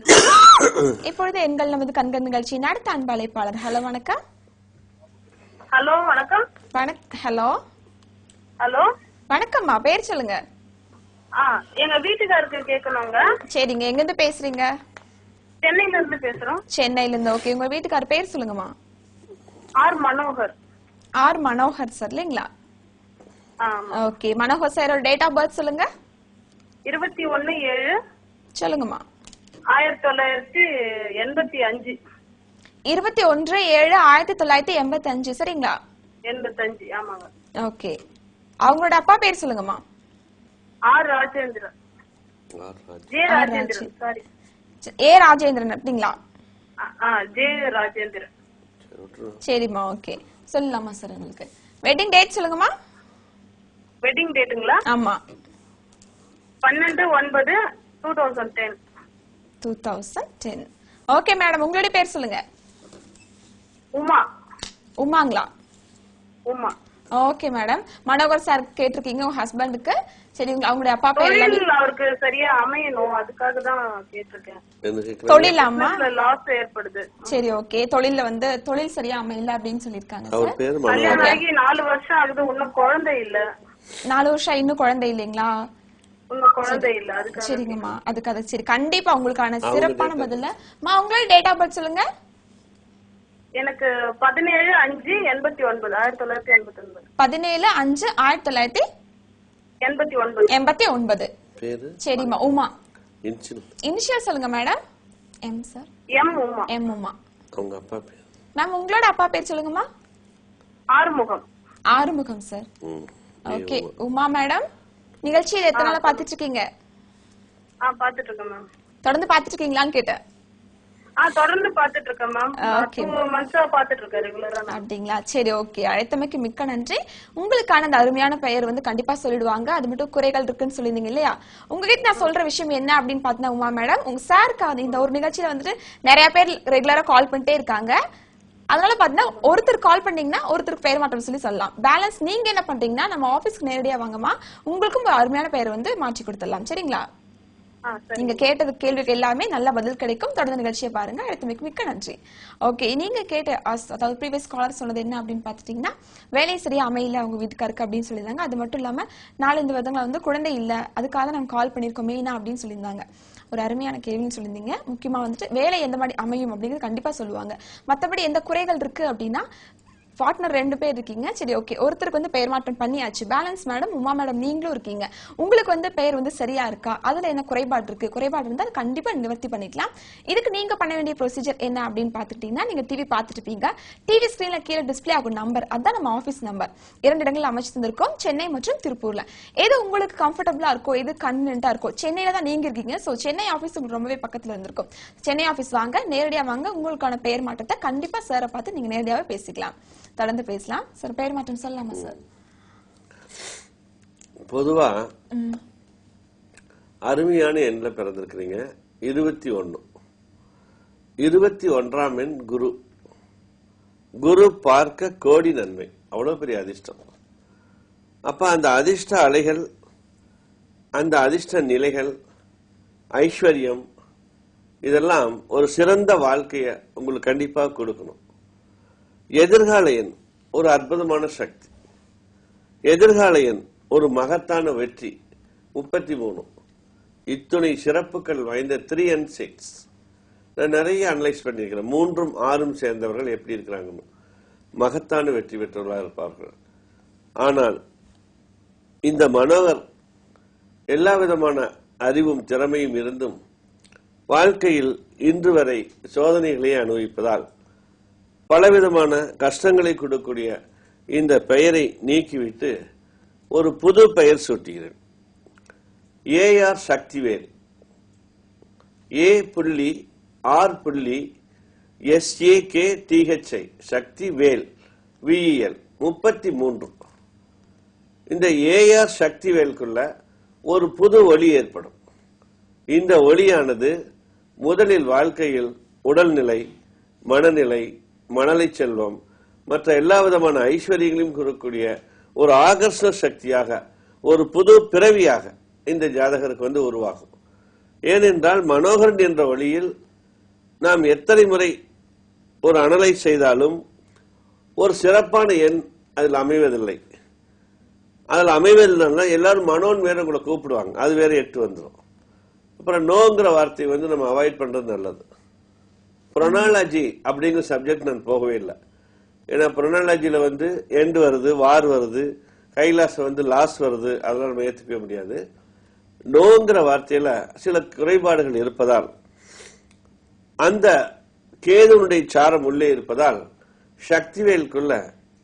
[SPEAKER 3] இப்பொழுது எங்கள் நமது கண்கள் நிகழ்ச்சியின் அடுத்த அன்பு அழைப்பாளர். ஹலோ வணக்கம்.
[SPEAKER 5] ஹலோ வணக்கம்.
[SPEAKER 3] ஹலோ
[SPEAKER 5] ஹலோ
[SPEAKER 3] வணக்கம்மா, பேர் சொல்லுங்க.
[SPEAKER 5] எங்க வீட்டுக்காருக்கு கேட்கணுங்க.
[SPEAKER 3] சரிங்க, எங்க இருந்து பேசுறீங்க?
[SPEAKER 5] சென்னையில இருந்து பேசுறோம்.
[SPEAKER 3] சென்னையில இருந்து. ஓகே, உங்க வீட்டுக்கார பேர் சொல்லுங்கம்மா.
[SPEAKER 5] R Manohar.
[SPEAKER 3] R Manohar sir இல்லைங்களா? ஓகே, மனோகர் சாரோட டேட் ஆஃப் பர்த் சொல்லுங்க.
[SPEAKER 5] 21/7
[SPEAKER 3] சொல்லுங்கம்மா.
[SPEAKER 5] 1985.
[SPEAKER 3] 21/7/1985 சரிங்களா?
[SPEAKER 5] 85 ஆமாங்க.
[SPEAKER 3] ஓகே, அவங்களோட அப்பா பேர் சொல்லுங்கம்மா.
[SPEAKER 5] R Rajendran. J Rajendran. Sorry,
[SPEAKER 3] A Rajendran அப்படிங்களா?
[SPEAKER 5] ஜே ராஜேந்திரன்.
[SPEAKER 3] சரிம்மா, ஓகே சொல்லலாமா சார்? உங்களுக்கு வெட்டிங் டேட் சொல்லுங்கம்மா.
[SPEAKER 5] வெட்டிங் டேட்டுங்களா?
[SPEAKER 3] ஆமா,
[SPEAKER 5] 12/9/2010.
[SPEAKER 3] 2010. ஓகே மேடம், உங்களுடைய பேர் சொல்லுங்க.
[SPEAKER 5] உமா.
[SPEAKER 3] உமாங்களா?
[SPEAKER 5] Uma.
[SPEAKER 3] Okay madam, Manohar sir கேட்டிருக்கீங்க உங்க ஹஸ்பண்டுக்கு. சரி, அவங்களுடைய அப்பா பேர்
[SPEAKER 5] அவருக்கு சரியா அமையணும், அதுக்காக தான் கேட்டிருக்கேன்.
[SPEAKER 3] தொழில் அம்மா
[SPEAKER 5] லாஸ் ஏற்படுது.
[SPEAKER 3] சரி, ஓகே, தொழில் சரியா அமையல அப்படின்னு சொல்லிருக்காங்க.
[SPEAKER 5] கல்யாணம் ஆகி 4 வருஷம் ஆகுது, இன்னும் குழந்தை இல்ல.
[SPEAKER 3] 4 வருஷம் இன்னும் குழந்தை இல்லைங்களா?
[SPEAKER 5] இன்னும் குழந்தை இல்ல. அதுக்கு
[SPEAKER 3] சரிங்கம்மா, அதுக்காக சரி, கண்டிப்பா உங்களுக்கான சிறப்பான பதில உங்களோட டேட் ஆஃப் பர்த் சொல்லுங்க.
[SPEAKER 5] எனக்கு 17/5/89.
[SPEAKER 3] 17/5/1989. சரிம்மா, உமா. இனிஷியல் சொல்லுங்க madam. M sir.
[SPEAKER 5] M Uma.
[SPEAKER 3] M Uma.
[SPEAKER 4] அவங்க அப்பா பேர்
[SPEAKER 3] மேம், உங்களோட அப்பா பேர் சொல்லுங்கம்மா.
[SPEAKER 5] Arumugam.
[SPEAKER 3] Arumugam sir. Okay Uma madam, நிகழ்ச்சியில எத்தனை நாளா பாத்துட்டு இருக்கீங்க?
[SPEAKER 5] பாத்துட்டு இருக்கேன் மேம்.
[SPEAKER 3] தொடர்ந்து பாத்துட்டு இருக்கீங்களான்னு கேட்டேன்.
[SPEAKER 5] தொடர்ந்து பாத்துட்டு இருக்கேன் மேம். 2 months பாத்துட்டு இருக்கேன் ரெகுலரா.
[SPEAKER 3] அப்படிங்களா? சரி, ஓகே, அழைத்தமைக்கு மிக்க நன்றி. உங்களுக்கான அந்த அருமையான பெயர் வந்து கண்டிப்பா சொல்லிடுவாங்க. அது மட்டும் குறைகள் இருக்குன்னு சொல்லிருந்தீங்க இல்லையா? உங்ககிட்ட நான் சொல்ற விஷயம் என்ன அப்படின்னு பாத்தீங்கன்னா உமா மேடம், உங்க சாருக்கு இந்த ஒரு நிகழ்ச்சியில வந்துட்டு நிறைய பேர் ரெகுலரா கால் பண்ணிட்டே இருக்காங்க. அதனால பாத்தீங்கன்னா ஒருத்தர் கால் பண்ணீங்கன்னா ஒருத்தருக்கு பெயர் மாற்றம் சொல்லலாம். பேலன்ஸ் நீங்க என்ன பண்றீங்கன்னா நம்ம ஆபீஸ்க்கு நேரடியா வாங்கம்மா, உங்களுக்கும் ஒரு அருமையான பெயர் வந்து மாற்றி கொடுத்துடலாம். சரிங்களா? நீங்க கேட்டது கேள்விக்கு எல்லாமே நல்ல பதில் கிடைக்கும். தொடர்ந்து நிகழ்ச்சியை பாருங்க. அடுத்து மிக்க நன்றி. ஓகே, நீங்க கேட்ட அதாவது ப்ரீவியஸ் காலர் சொன்னது என்ன அப்படின்னு பாத்துட்டீங்கன்னா, வேலை சரியா அமையல அவங்க வீட்டுக்காருக்கு அப்படின்னு சொல்லியிருந்தாங்க. அது மட்டும் இல்லாம 4-5 வருடங்களா வந்து குழந்தை இல்ல, அதுக்காக நாங்க கால் பண்ணிருக்கோம் மெயினா அப்படின்னு சொல்லியிருந்தாங்க. ஒரு அருமையான கேள்வின்னு சொல்லியிருந்தீங்க. முக்கியமா வந்துட்டு வேலை எந்த மாதிரி அமையும் அப்படிங்கிறது கண்டிப்பா சொல்லுவாங்க. மத்தபடி எந்த குறைகள் இருக்கு அப்படின்னா, பார்ட்னர் 2 பேர் இருக்கீங்க. சரி, ஓகே, ஒருத்தருக்கு வந்து பெயர் மாற்றம் பண்ணியாச்சு. பேலன்ஸ் மேடம் உமா மேடம் நீங்களும் இருக்கீங்க. உங்களுக்கு வந்து பெயர் வந்து சரியா இருக்கா, அதுல என்ன குறைபாடு இருக்கு? குறைபாடு இருந்தா அது கண்டிப்பா நிவர்த்தி பண்ணிக்கலாம். இதுக்கு நீங்க பண்ண வேண்டிய ப்ரொசீஜர் என்ன அப்படின்னு பாத்துட்டீங்கன்னா, நீங்க டிவி பாத்துட்டு இருப்பீங்க. டிவி ஸ்கிரீன்ல கீழே டிஸ்பிளே ஆகும் நம்பர், அதான் நம்ம ஆபீஸ் நம்பர். 2 இடங்கள் அமைச்சு தந்திருக்கோம், சென்னை மற்றும் திருப்பூர்ல. எது உங்களுக்கு கம்ஃபர்டபுளா இருக்கோ, எது கன்வீனியன்ட்டா இருக்கோ, சென்னையில தான் நீங்க இருக்கீங்க. சோ சென்னை ஆபீஸ் உங்களுக்கு ரொம்பவே பக்கத்துல இருந்திருக்கும். சென்னை ஆபீஸ் வாங்க, நேரடியா வாங்க. உங்களுக்கான பெயர் மாற்றத்தை கண்டிப்பா சாரை பார்த்து நீங்க நேரடியாவே பேசிக்கலாம். தொடர்ந்து பேசலாம் சார். பெயர் மாற்றம் சொல்லலாமா சார்?
[SPEAKER 4] பொதுவா அருமையான எண்ல பிறந்திருக்கிறீங்க. 21. 21ஆம் எண் குரு. குரு பார்க்க கோடி நன்மை. அவ்வளவு பெரிய அதிர்ஷ்டம். அப்ப அந்த அதிர்ஷ்ட அலைகள், அந்த அதிர்ஷ்ட நிலைகள், ஐஸ்வர்யம், இதெல்லாம் ஒரு சிறந்த வாழ்க்கைய உங்களுக்கு கண்டிப்பா கொடுக்கணும். எதிர்கால எண் ஒரு அற்புதமான சக்தி. எதிர்கால எண் ஒரு மகத்தான வெற்றி 33. இத்துணை சிறப்புகள் வாய்ந்த 3 and 6 நான் நிறைய அனலைஸ் பண்ணியிருக்கிறேன். 3ம் 6ம் சேர்ந்தவர்கள் எப்படி இருக்கிறாங்கன்னு மகத்தான வெற்றி பெற்றவர்களாக இருப்பார்கள். ஆனால் இந்த மனோகர் எல்லா விதமான அறிவும் திறமையும் இருந்தும் வாழ்க்கையில் இன்று வரை சோதனைகளை அனுபவிப்பதால் பலவிதமான கஷ்டங்களை கொடுக்கக்கூடிய இந்த பெயரை நீக்கிவிட்டு ஒரு புது பெயர் சூட்டுகிறேன். A R Sakthivel. A.R.SAKTHI Sakthivel VEL 33. இந்த ஏஆர் சக்திவேலுக்குள்ள ஒரு புது ஒளி ஏற்படும். இந்த ஒளியானது முதலில் வாழ்க்கையில் உடல்நிலை, மனநிலை, மணலை செல்வம் மற்ற எல்லா விதமான ஐஸ்வர்யங்களையும் கொடுக்கக்கூடிய ஒரு ஆகர்ஷண சக்தியாக, ஒரு புது பிறவியாக இந்த ஜாதகருக்கு உருவாகும். ஏனென்றால் மனோகரன் என்ற ஒளியில் நாம் எத்தனை முறை ஒரு அனலைஸ் செய்தாலும் ஒரு சிறப்பான எண் அதில் அமைவதில்லை. அதில் அமைவதில்லைன்னா எல்லாரும் மனோன் வேற உங்களை கூப்பிடுவாங்க, அது வேற 8 வந்துடும். அப்புறம் நோங்கிற வார்த்தையை நம்ம அவாய்ட் பண்றது நல்லது. புரோனாலஜி அப்படிங்கிற சப்ஜெக்ட் நான் போகவே இல்லை. ஏன்னா புரோனாலஜியில எண்ட் வருது, வார் வருது, கைலாஸ் லாஸ் வருது, அதெல்லாம் நம்ம ஏற்றுக்கவே முடியாது. நோங்கிற வார்த்தையில சில குறைபாடுகள் இருப்பதால், அந்த கேதுனுடைய சாரம் உள்ளே இருப்பதால் சக்திவேலுக்குள்ள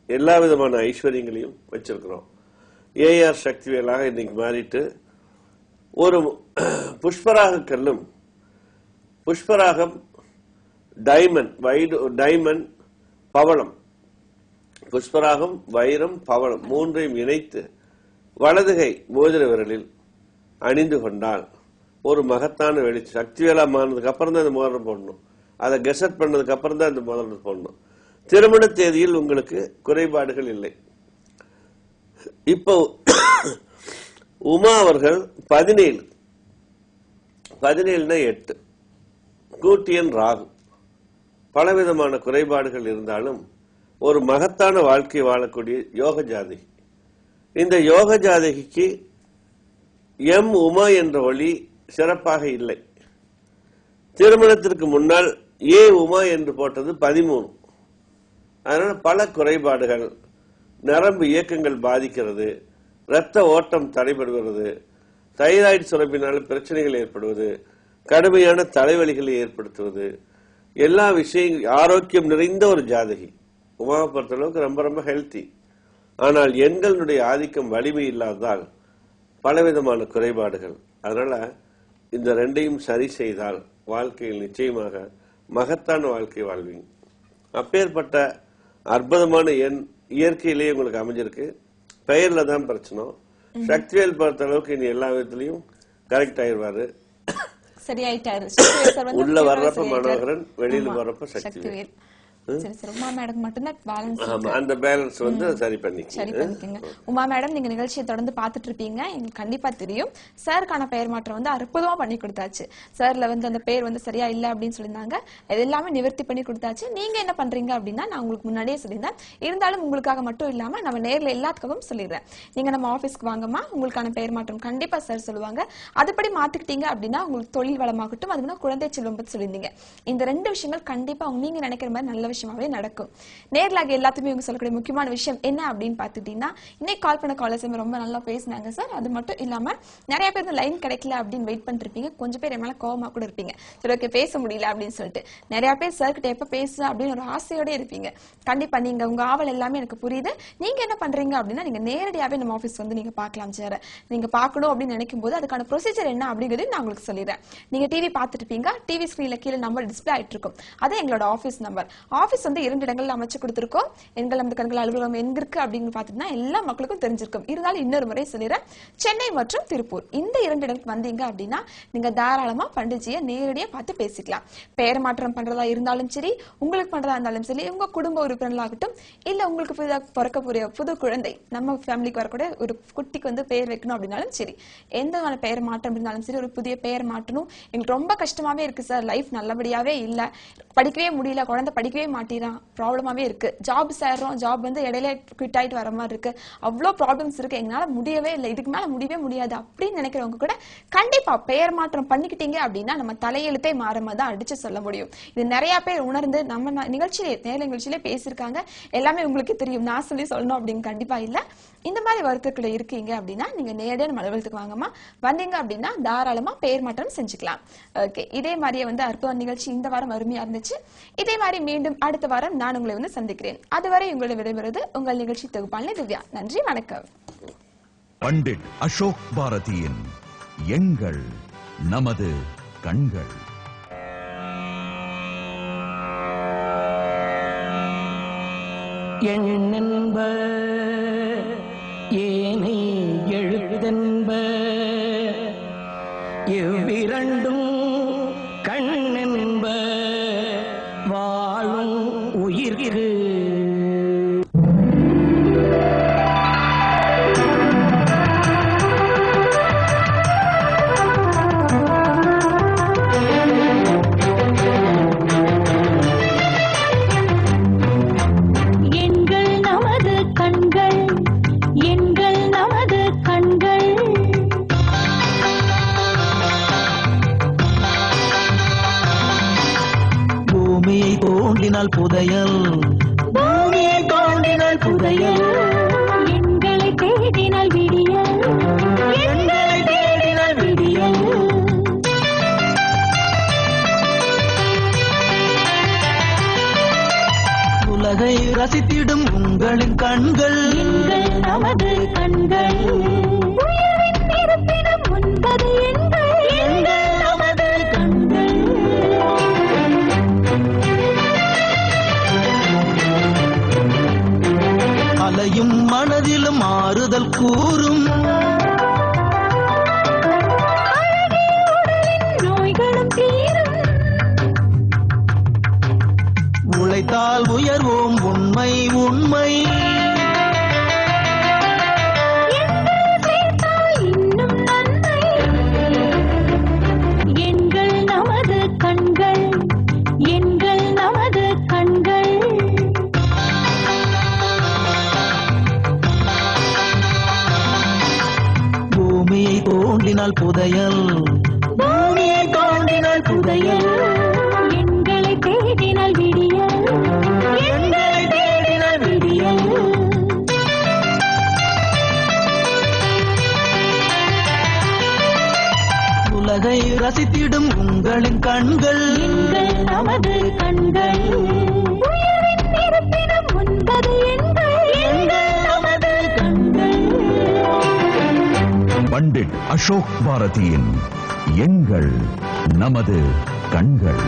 [SPEAKER 4] எல்லா விதமான ஐஸ்வர்யங்களையும் வச்சிருக்கிறோம். ஏஆர் சக்திவேலாக இன்னைக்கு மாறிட்டு ஒரு புஷ்பராக கல்லும், புஷ்பராகம், டைமண்ட், பவளம், புஷ்பராகம், வைரம், பவளம் 3ஐயும் இணைத்து வலதுகை மோதிர விரலில் அணிந்து கொண்டால் ஒரு மகத்தான வெளிச்சம். சக்திவேலா மாறினதுக்கு அப்புறம் தான் இந்த மோதிரம் போடணும். அதை கெசட் பண்ணதுக்கு அப்புறம் தான் இந்த மோதிரம் போடணும். திருமண தேதியில் உங்களுக்கு குறைபாடுகள் இல்லை. இப்போ உமா அவர்கள் 17 8 கூட்டியன் ராகு. பலவிதமான குறைபாடுகள் இருந்தாலும் ஒரு மகத்தான வாழ்க்கை வாழக்கூடிய யோக ஜாதகி. இந்த யோக ஜாதகிக்கு எம் உமா என்ற ஒளி சிறப்பாக இல்லை. திருமணத்திற்கு முன்னால் ஏ உமா என்று போட்டது 13. அதனால பல குறைபாடுகள், நரம்பு இயக்கங்கள் பாதிக்கிறது, இரத்த ஓட்டம் தடைபடுகிறது, தைராய்டு சுரப்பினால் பிரச்சனைகள் ஏற்படுவது, கடுமையான தலைவலிகளை ஏற்படுத்துவது, எல்லா விஷயங்கள் ஆரோக்கியம் நிறைந்த ஒரு ஜாதகி. உமாவை பொறுத்தளவுக்கு ரொம்ப ரொம்ப ஹெல்த்தி. ஆனால் எண்களுடைய ஆதிக்கம் வலிமை இல்லாததால் பலவிதமான குறைபாடுகள். அதனால இந்த ரெண்டையும் சரி செய்தால் வாழ்க்கையில் நிச்சயமாக மகத்தான வாழ்க்கை வாழ்வீங்க. அப்பேற்பட்ட அற்புதமான எண் இயற்கையிலேயே உங்களுக்கு அமைஞ்சிருக்கு. பெயர்ல தான் பிரச்சனை. சக்திவேல் பொறுத்த அளவுக்கு இனி எல்லா விதத்திலையும் கரெக்ட் ஆயிடுவாரு. உள்ள வர்றப்ப மனோகரன், வெளியில வர்றப்ப சக்திவேல். அந்த பேலன்ஸ் சரி பண்ணிக்கங்க.
[SPEAKER 3] உமா மேடம், நீங்க நிகழ்ச்சியை தொடர்ந்து பாத்துட்டு இருப்பீங்க, எங்களுக்கு கண்டிப்பா தெரியும். சாருக்கான பெயர் மாற்றம் அற்புதமா பண்ணி கொடுத்தாச்சு. சார்ல அந்த பேர் சரியா இல்ல அப்படின்னு சொல்லியிருந்தாங்க, இது எல்லாமே நிவர்த்தி பண்ணி கொடுத்தாச்சு. நீங்க என்ன பண்றீங்க அப்படின்னா, நான் உங்களுக்கு முன்னாடியே சொல்லியிருந்தேன், இருந்தாலும் உங்களுக்காக மட்டும் இல்லாம நம்ம நேர்ல எல்லாத்துக்கும் சொல்லிடுறேன். நீங்க நம்ம ஆபீஸ்க்கு வாங்கம்மா, உங்களுக்கான பெயர் மாற்றம் கண்டிப்பா சார் சொல்லுவாங்க. அதுபடி மாத்திக்கிட்டீங்க அப்படின்னா உங்களுக்கு தொழில் வளமாகட்டும், அது குழந்தை செல்வம் பத்தி சொல்லியிருந்தீங்க. இந்த 2 விஷயங்கள் கண்டிப்பா நீங்க நினைக்கிற மாதிரி நல்ல விஷயமாவே நடக்கும். நேர்லாக எல்லாத்துமே இவங்க சொல்லக்கூடிய முக்கியமான விஷயம் என்ன அப்படின்னு பாத்துட்டீங்கன்னா, இன்னைக்கு கால் பண்ண காலர்ஸ் ரொம்ப நல்லா பேசினாங்க சார். அது மட்டும் இல்லாம நிறைய பேர் லைன் கிடைக்கல அப்படின்னு வெயிட் பண்ணிருப்பீங்க. கொஞ்சம் பேர் என்னால கோவமா கூட இருப்பீங்க, சரி ஓகே பேச முடியல அப்படின்னு சொல்லிட்டு. நிறைய பேர் சார் கிட்ட எப்ப பேச அப்படின்னு ஒரு ஆசையோட இருப்பீங்க. கண்டிப்பா நீங்க உங்க ஆவல் எல்லாமே எனக்கு புரியுது. நீங்க என்ன பண்றீங்க அப்படின்னா, நீங்க நேரடியாவே நம்ம ஆபீஸ் நீங்க பார்க்கலாம் சார். நீங்க பார்க்கணும் அப்படின்னு நினைக்கும் போது அதுக்கான ப்ரொசீஜர் என்ன அப்படிங்கிறது நான் உங்களுக்கு சொல்லிடுறேன். நீங்க டிவி பார்த்துட்டு இருப்பீங்க, டிவி ஸ்கிரீன்ல கீழே நம்பர் டிஸ்பிளே ஆயிட்டு இருக்கும். அது எங்களோட ஆபீஸ் நம்பர். ஆபீஸ் 2 இடங்கள்ல அமைச்சு கொடுத்திருக்கோம். எண்கள் நமது கண்கள் அலுவலகம் எங்க இருக்கு அப்படின்னு பாத்தீங்கன்னா எல்லா மக்களுக்கும் தெரிஞ்சிருக்கும். இருந்தாலும் இன்னொரு முறை சொல்லிடுறேன், சென்னை மற்றும் திருப்பூர் இந்த 2 இடங்களுக்கு வந்தீங்க அப்படின்னா நீங்க தாராளமா பண்டிட்ஜியை நேரடியா பார்த்து பேசிக்கலாம். பெயர் மாற்றம் பண்றதா இருந்தாலும் சரி, உங்களுக்கு பண்றதா இருந்தாலும் சரி, உங்க குடும்ப உறுப்பினர்களாகட்டும், இல்ல உங்களுக்கு பிறக்கக்கூடிய புது குழந்தை, நம்ம ஃபேமிலிக்கு வரக்கூடிய ஒரு குட்டிக்கு பெயர் வைக்கணும் அப்படின்னாலும் சரி, எந்த பெயர் மாற்றம் இருந்தாலும் சரி, ஒரு புதிய பெயர் மாற்றணும். எங்களுக்கு ரொம்ப கஷ்டமாவே இருக்கு சார், லைஃப் நல்லபடியாவே இல்ல, படிக்கவே முடியல, குழந்தை படிக்கவே மாட்டிறான் ப்ராப்ளமாவே இருக்கு. ஜாப் சேர்றோம், ஜாப் வந்து இடையில குவிட் ஆயிட்டு வர மாதிரி இருக்கு, அவ்வளோ ப்ராப்ளம்ஸ் இருக்கு, எங்களால முடியவே இல்லை, இதுக்கு மேல முடியவே முடியாது அப்படின்னு நினைக்கிறவங்க கூட கண்டிப்பா பெயர் மாற்றம் பண்ணிக்கிட்டீங்க அப்படின்னா நம்ம தலையெழுத்தே மாறாம தான் அடிச்சு சொல்ல முடியும். இது நிறைய பேர் உணர்ந்து நம்ம நிகழ்ச்சியிலே பேசியிருக்காங்க. எல்லாமே உங்களுக்கு தெரியும், நான் சொல்லணும் அப்படின்னு கண்டிப்பா இல்ல. இந்த மாதிரி வருத்தத்துல இருக்கீங்க அப்படின்னா நீங்க நேரடியா நம்ம அலுவலகத்துக்கு வாங்கம்மா, வந்தீங்க அப்படின்னா தாராளமா பெயர் மாற்றம் செஞ்சுக்கலாம். ஓகே, இதே மாதிரியே வந்து அற்புத நிகழ்ச்சி இந்த வாரம் அருமையா இருந்துச்சு. இதே மாதிரி மீண்டும் அடுத்த வாரம் நான் உங்களை வந்து சந்திக்கிறேன். அதுவரை உங்களை விடைபெறுவது உங்கள் நிகழ்ச்சி தொகுப்பாளர் திவ்யா. நன்றி, வணக்கம்.
[SPEAKER 1] பண்டிட் அசோக் பாரதியின் எங்கள் நமது கண்கள்.
[SPEAKER 2] எண்ணென்ப ஏனை எழுதென்ப எவ்விரண்டும் கண்ணென்ப வாழும் உயிர்க்கு புதையல் பூமியை தோண்டினால் புதையல் எங்களை தேடினால் விடியல் எங்களை தேடினால் விடியல் உலகை ரசித்திடும் உங்களின் கண்கள் எங்கள் நமது கண்கள் உயிரின் இருப்பிடம் முன்பது எங்கள் நமது கண்கள் அலையும் மனதிலும் ஆறுதல் கூறும் நோய்களும் தீரும் உழைத்தால் உயர்வோம் உண்மை உண்மை இன்னும் நன்மை எங்கள் நமது கண்கள் எங்கள் நமது கண்கள் பூமியை தோண்டினால் புதையல் பூமியை தோண்டினால் புதையல் எங்களை தேடினால் விடியல் எங்களை தேடினால் விடியல் உலகை ரசித்திடும் உங்களின் கண்கள் எங்கள் நமது கண்கள் உயிரின் இருப்பிடம் முன்பது எங்கள் நமது கண்கள்
[SPEAKER 1] பண்டிட் அசோக் பாரதியின் எங்கள் நமது கண்கள்.